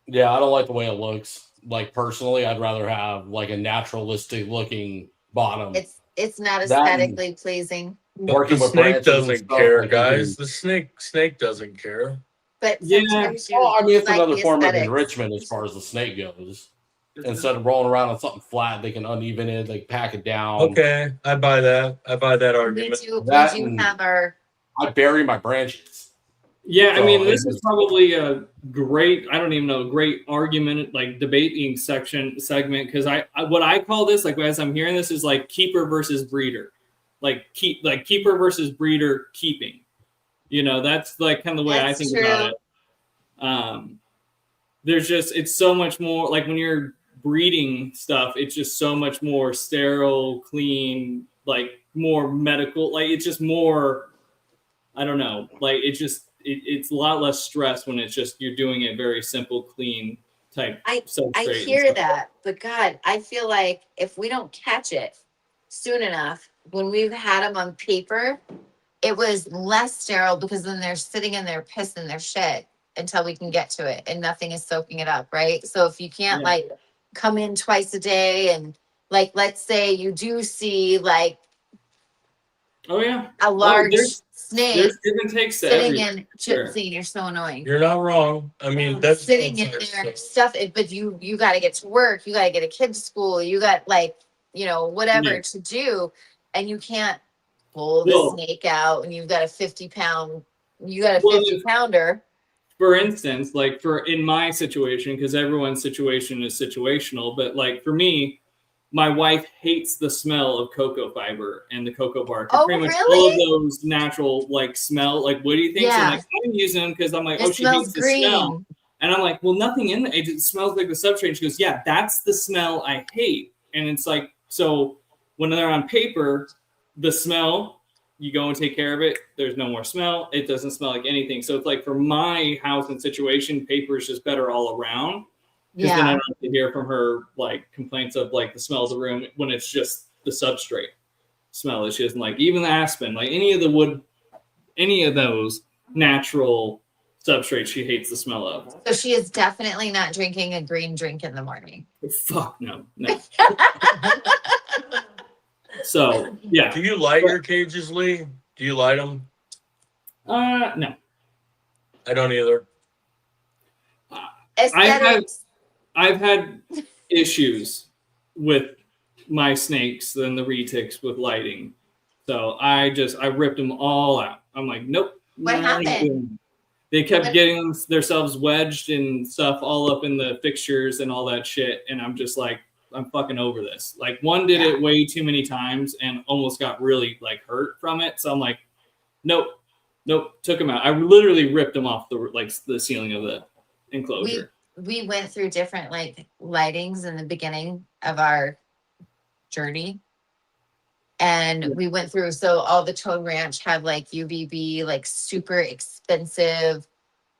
don't like the way it looks. Like, personally, I'd rather have like a naturalistic looking bottom. It's not aesthetically pleasing. But the snake doesn't care, guys. The snake doesn't care. But I mean, it's another form of enrichment as far as the snake goes. Instead of rolling around on something flat, they can uneven it, they pack it down. Okay, I buy that. argument. We do have our. I bury my branches. Yeah, I mean, this is probably a great argument, like debating segment, because what I call this, like as I'm hearing this, is like keeper versus breeder, like keeper versus breeder keeping. You know, that's like kind of the way I think about it. It's so much more like when you're breeding stuff, it's just so much more sterile, clean, like more medical, like it's just more, I don't know, like it's a lot less stress when it's just you're doing it very simple, clean type. I hear that, but God, I feel like if we don't catch it soon enough, when we've had them on paper, it was less sterile because then they're sitting in their piss and their shit until we can get to it, and nothing is soaking it up, right? So if you can't like come in twice a day, and like let's say you do see like a large snake sitting in Gypsy, you're so annoying. You're not wrong. I mean, that's sitting in there stuff it, but you got to get to work, you got to get a kid to school, you got like whatever to do, and you can't pull the snake out, and you've got a 50 pounder. For instance, like in my situation, because everyone's situation is situational, but like for me, my wife hates the smell of cocoa fiber and the cocoa bark. Oh, pretty much really? all of those natural like smell, like woody things. Yeah. And like I'm using them because I'm like, It she hates green. the smell. And I'm like, well, nothing in it. It smells like the substrate. And she goes, yeah, that's the smell I hate. And it's like, so when they're on paper, the smell, you go and take care of it. There's no more smell. It doesn't smell like anything. So it's like for my house and situation, paper is just better all around. Because then I don't have to hear from her like complaints of like the smell of the room when it's just the substrate smell that she doesn't like. Even the aspen, like any of the wood, any of those natural substrate she hates the smell of. So she is definitely not drinking a green drink in the morning. Fuck no. So yeah. Do you light your cages, Lee? Do you light them? No. I don't either. Aesthetics. I've had issues with my snakes and the retics with lighting. So I ripped them all out. I'm like, nope. What happened? They kept getting themselves wedged and stuff all up in the fixtures and all that shit. And I'm just like, I'm fucking over this. Like one did it way too many times and almost got really like hurt from it. So I'm like, nope, took them out. I literally ripped them off the ceiling of the enclosure. We went through different like lightings in the beginning of our journey. And we went through, so all the Toad Ranch had like UVB, like super expensive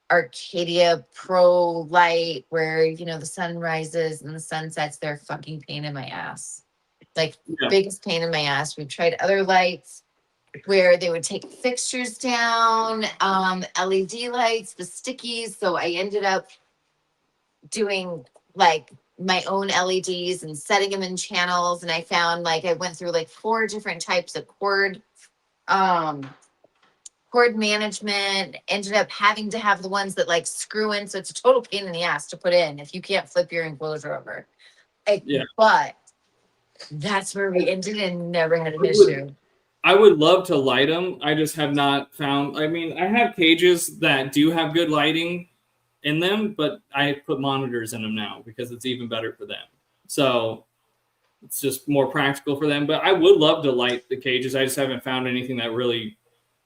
Arcadia Pro light where, you know, the sun rises and the sun sets. They're fucking pain in my ass. Like biggest pain in my ass. We've tried other lights where they would take fixtures down, LED lights, the stickies. So I ended up doing like my own LEDs and setting them in channels. And I found like I went through like 4 different types of cord management, ended up having to have the ones that like screw in. So it's a total pain in the ass to put in if you can't flip your enclosure over. But that's where we ended and never had an issue. I would love to light them. I just have not found, I mean, I have cages that do have good lighting in them, but I put monitors in them now because it's even better for them. So it's just more practical for them. But I would love to light the cages. I just haven't found anything that really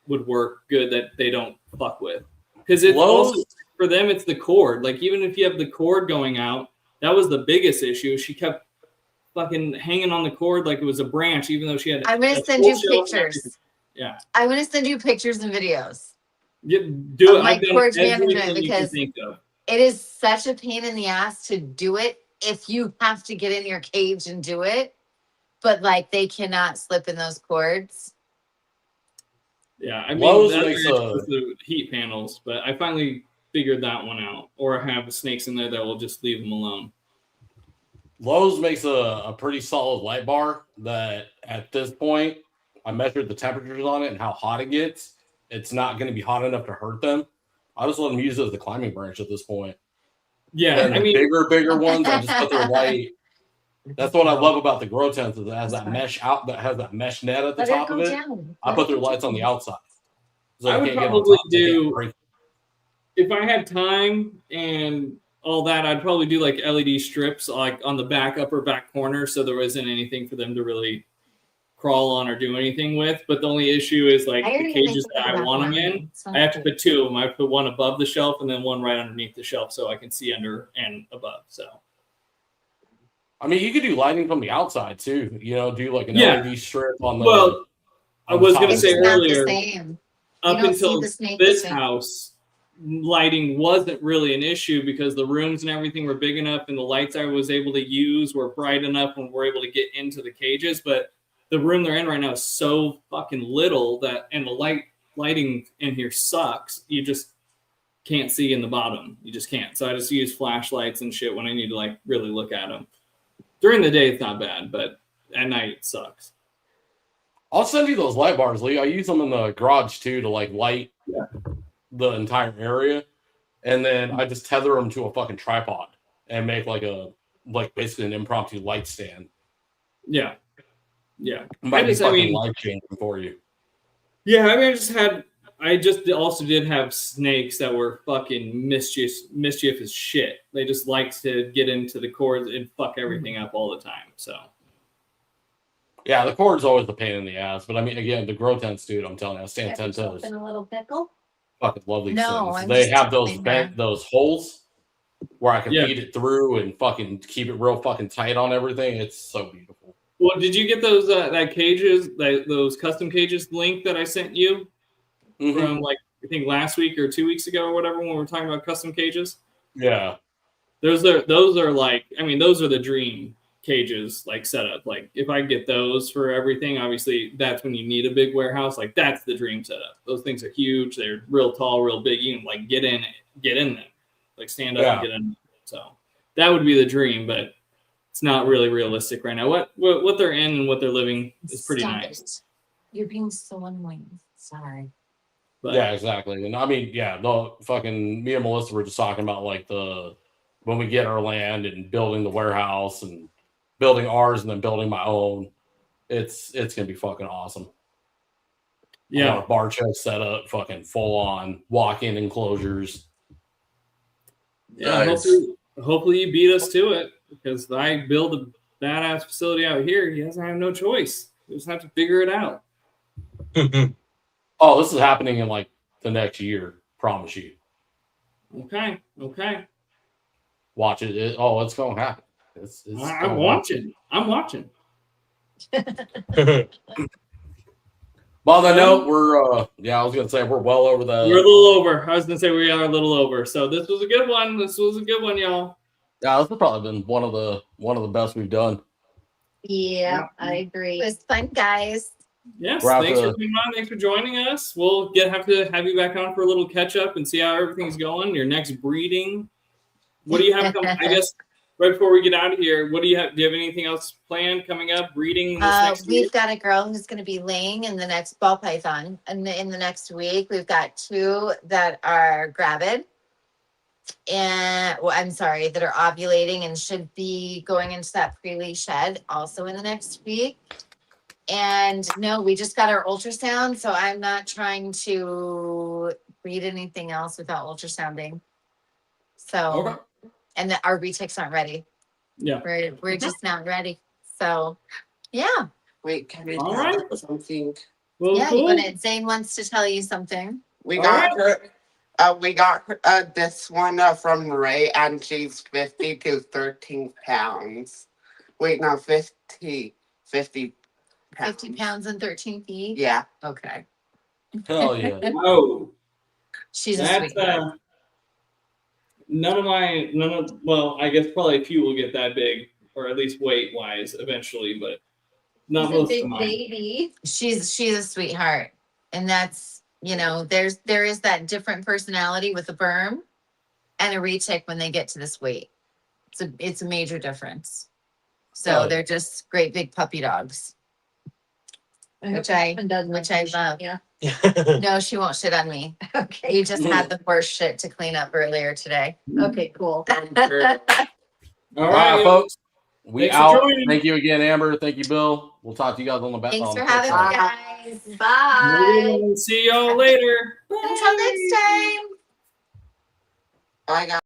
would work good that they don't fuck with. Because it's also, for them, it's the cord. Like even if you have the cord going out, that was the biggest issue. She kept fucking hanging on the cord like it was a branch, even though she had. I'm gonna send you pictures. Yeah. I'm gonna send you pictures and videos. Do it. My cord management because it is such a pain in the ass to do it if you have to get in your cage and do it, but like they cannot slip in those cords. Yeah, I mean that's the heat panels, but I finally figured that one out. Or have snakes in there that will just leave them alone. Lowe's makes a pretty solid light bar that at this point I measured the temperatures on it and how hot it gets. It's not going to be hot enough to hurt them. I just let them use it as the climbing branch at this point. Yeah, and I mean, bigger ones, I just put their light. That's what I love about the grow tents is it has that mesh out that has that mesh net at the top of it. I put their lights on the outside. So I would probably do if I had time and all that. I'd probably do like LED strips like on the upper back corner, so there wasn't anything for them to really crawl on or do anything with. But the only issue is like the cages that I want them in. I have to put 2 of them. I put one above the shelf and then one right underneath the shelf so I can see under and above. So, I mean, you could do lighting from the outside too. You know, do like an LED strip on the. Well, I was going to say earlier, up up until this house, lighting wasn't really an issue because the rooms and everything were big enough and the lights I was able to use were bright enough when we're able to get into the cages. But the room they're in right now is so fucking little and the lighting in here sucks. You just can't see in the bottom. You just can't. So I just use flashlights and shit when I need to like really look at them. During the day, it's not bad, but at night it sucks. I'll send you those light bars, Lee. I use them in the garage too to like light the entire area, and then I just tether them to a fucking tripod and make like basically an impromptu light stand. Yeah. Might be fucking life changing for you. Yeah, I mean, I just also did have snakes that were fucking mischief as shit. They just liked to get into the cords and fuck everything up all the time. So. Yeah, the cord's always the pain in the ass. But I mean, again, the grow tents, dude, I'm telling you, I stand 10 toes. In a little pickle? Fucking love these things. They have those holes where I can feed it through and fucking keep it real fucking tight on everything. It's so beautiful. Well, did you get those those custom cages link that I sent you from like I think last week or 2 weeks ago or whatever when we were talking about custom cages? Yeah. Those are like, I mean, those are the dream cages like set up. Like if I get those for everything, obviously that's when you need a big warehouse. Like that's the dream setup. Those things are huge. They're real tall, real big. You can like get in them, like stand up and get in. So that would be the dream, but it's not really realistic right now. What they're in and what they're living is pretty Stop nice. it. You're being so annoying. Sorry. But Yeah, exactly. And I mean, the fucking me and Melissa were just talking about like when we get our land and building the warehouse and building ours and then building my own. It's gonna be fucking awesome. I want a bar chest set up, fucking full on walk-in enclosures. Yeah, Nice. hopefully you beat us to it, because if I build a badass facility out here, he doesn't have no choice. He just have to figure it out. Oh, this is happening in like the next year, promise you. Okay. Watch it. It's gonna happen. I'm watching. Well, on that note, I was gonna say we're well over the. We're a little over. I was gonna say we are a little over. So this was a good one. Y'all. Yeah, this has probably been one of the best we've done. Yeah, I agree. It was fun, guys. Yes, We're out thanks to- for coming on. Thanks for joining us. We'll have to have you back on for a little catch up and see how everything's going. Your next breeding. What do you have coming? I guess right before we get out of here, what do you have? Do you have anything else planned coming up? Breeding this next We've week? got a girl who's going to be laying in the next ball python, and in the next week we've got 2 that are gravid, and that are ovulating and should be going into that pre-lease shed also in the next week. And no, we just got our ultrasound, so I'm not trying to breed anything else without ultrasounding. So, Okay. and our retics aren't ready. Yeah. We're just not ready. So, yeah. Wait, can I All tell right. you something? Well, Yeah, cool. Zane wants to tell you something. We All got her. We got her, this one from Ray, and she's 50 to 13 pounds. Wait, no, 50 pounds. 50 pounds and 13 feet. Yeah. Okay. Hell yeah. Oh, She's a that's sweetheart. well, I guess probably a few will get that big, or at least weight wise eventually, but not She's a most of big mine. baby. She's a sweetheart. And that's, there is that different personality with a berm and a retic when they get to this weight. It's a major difference. So Oh, yeah. they're just great big puppy dogs. Which I love. Yeah. No, she won't shit on me. Okay. You just had the worst shit to clean up earlier today. Okay, cool. All All right, right, y'all. folks. We Thanks for out. joining. Thank you again, Amber. Thank you, Bill. We'll talk to you guys on the back. Thanks on for the having flip me, side. guys. Bye. See y'all later. Until next time. Bye, guys.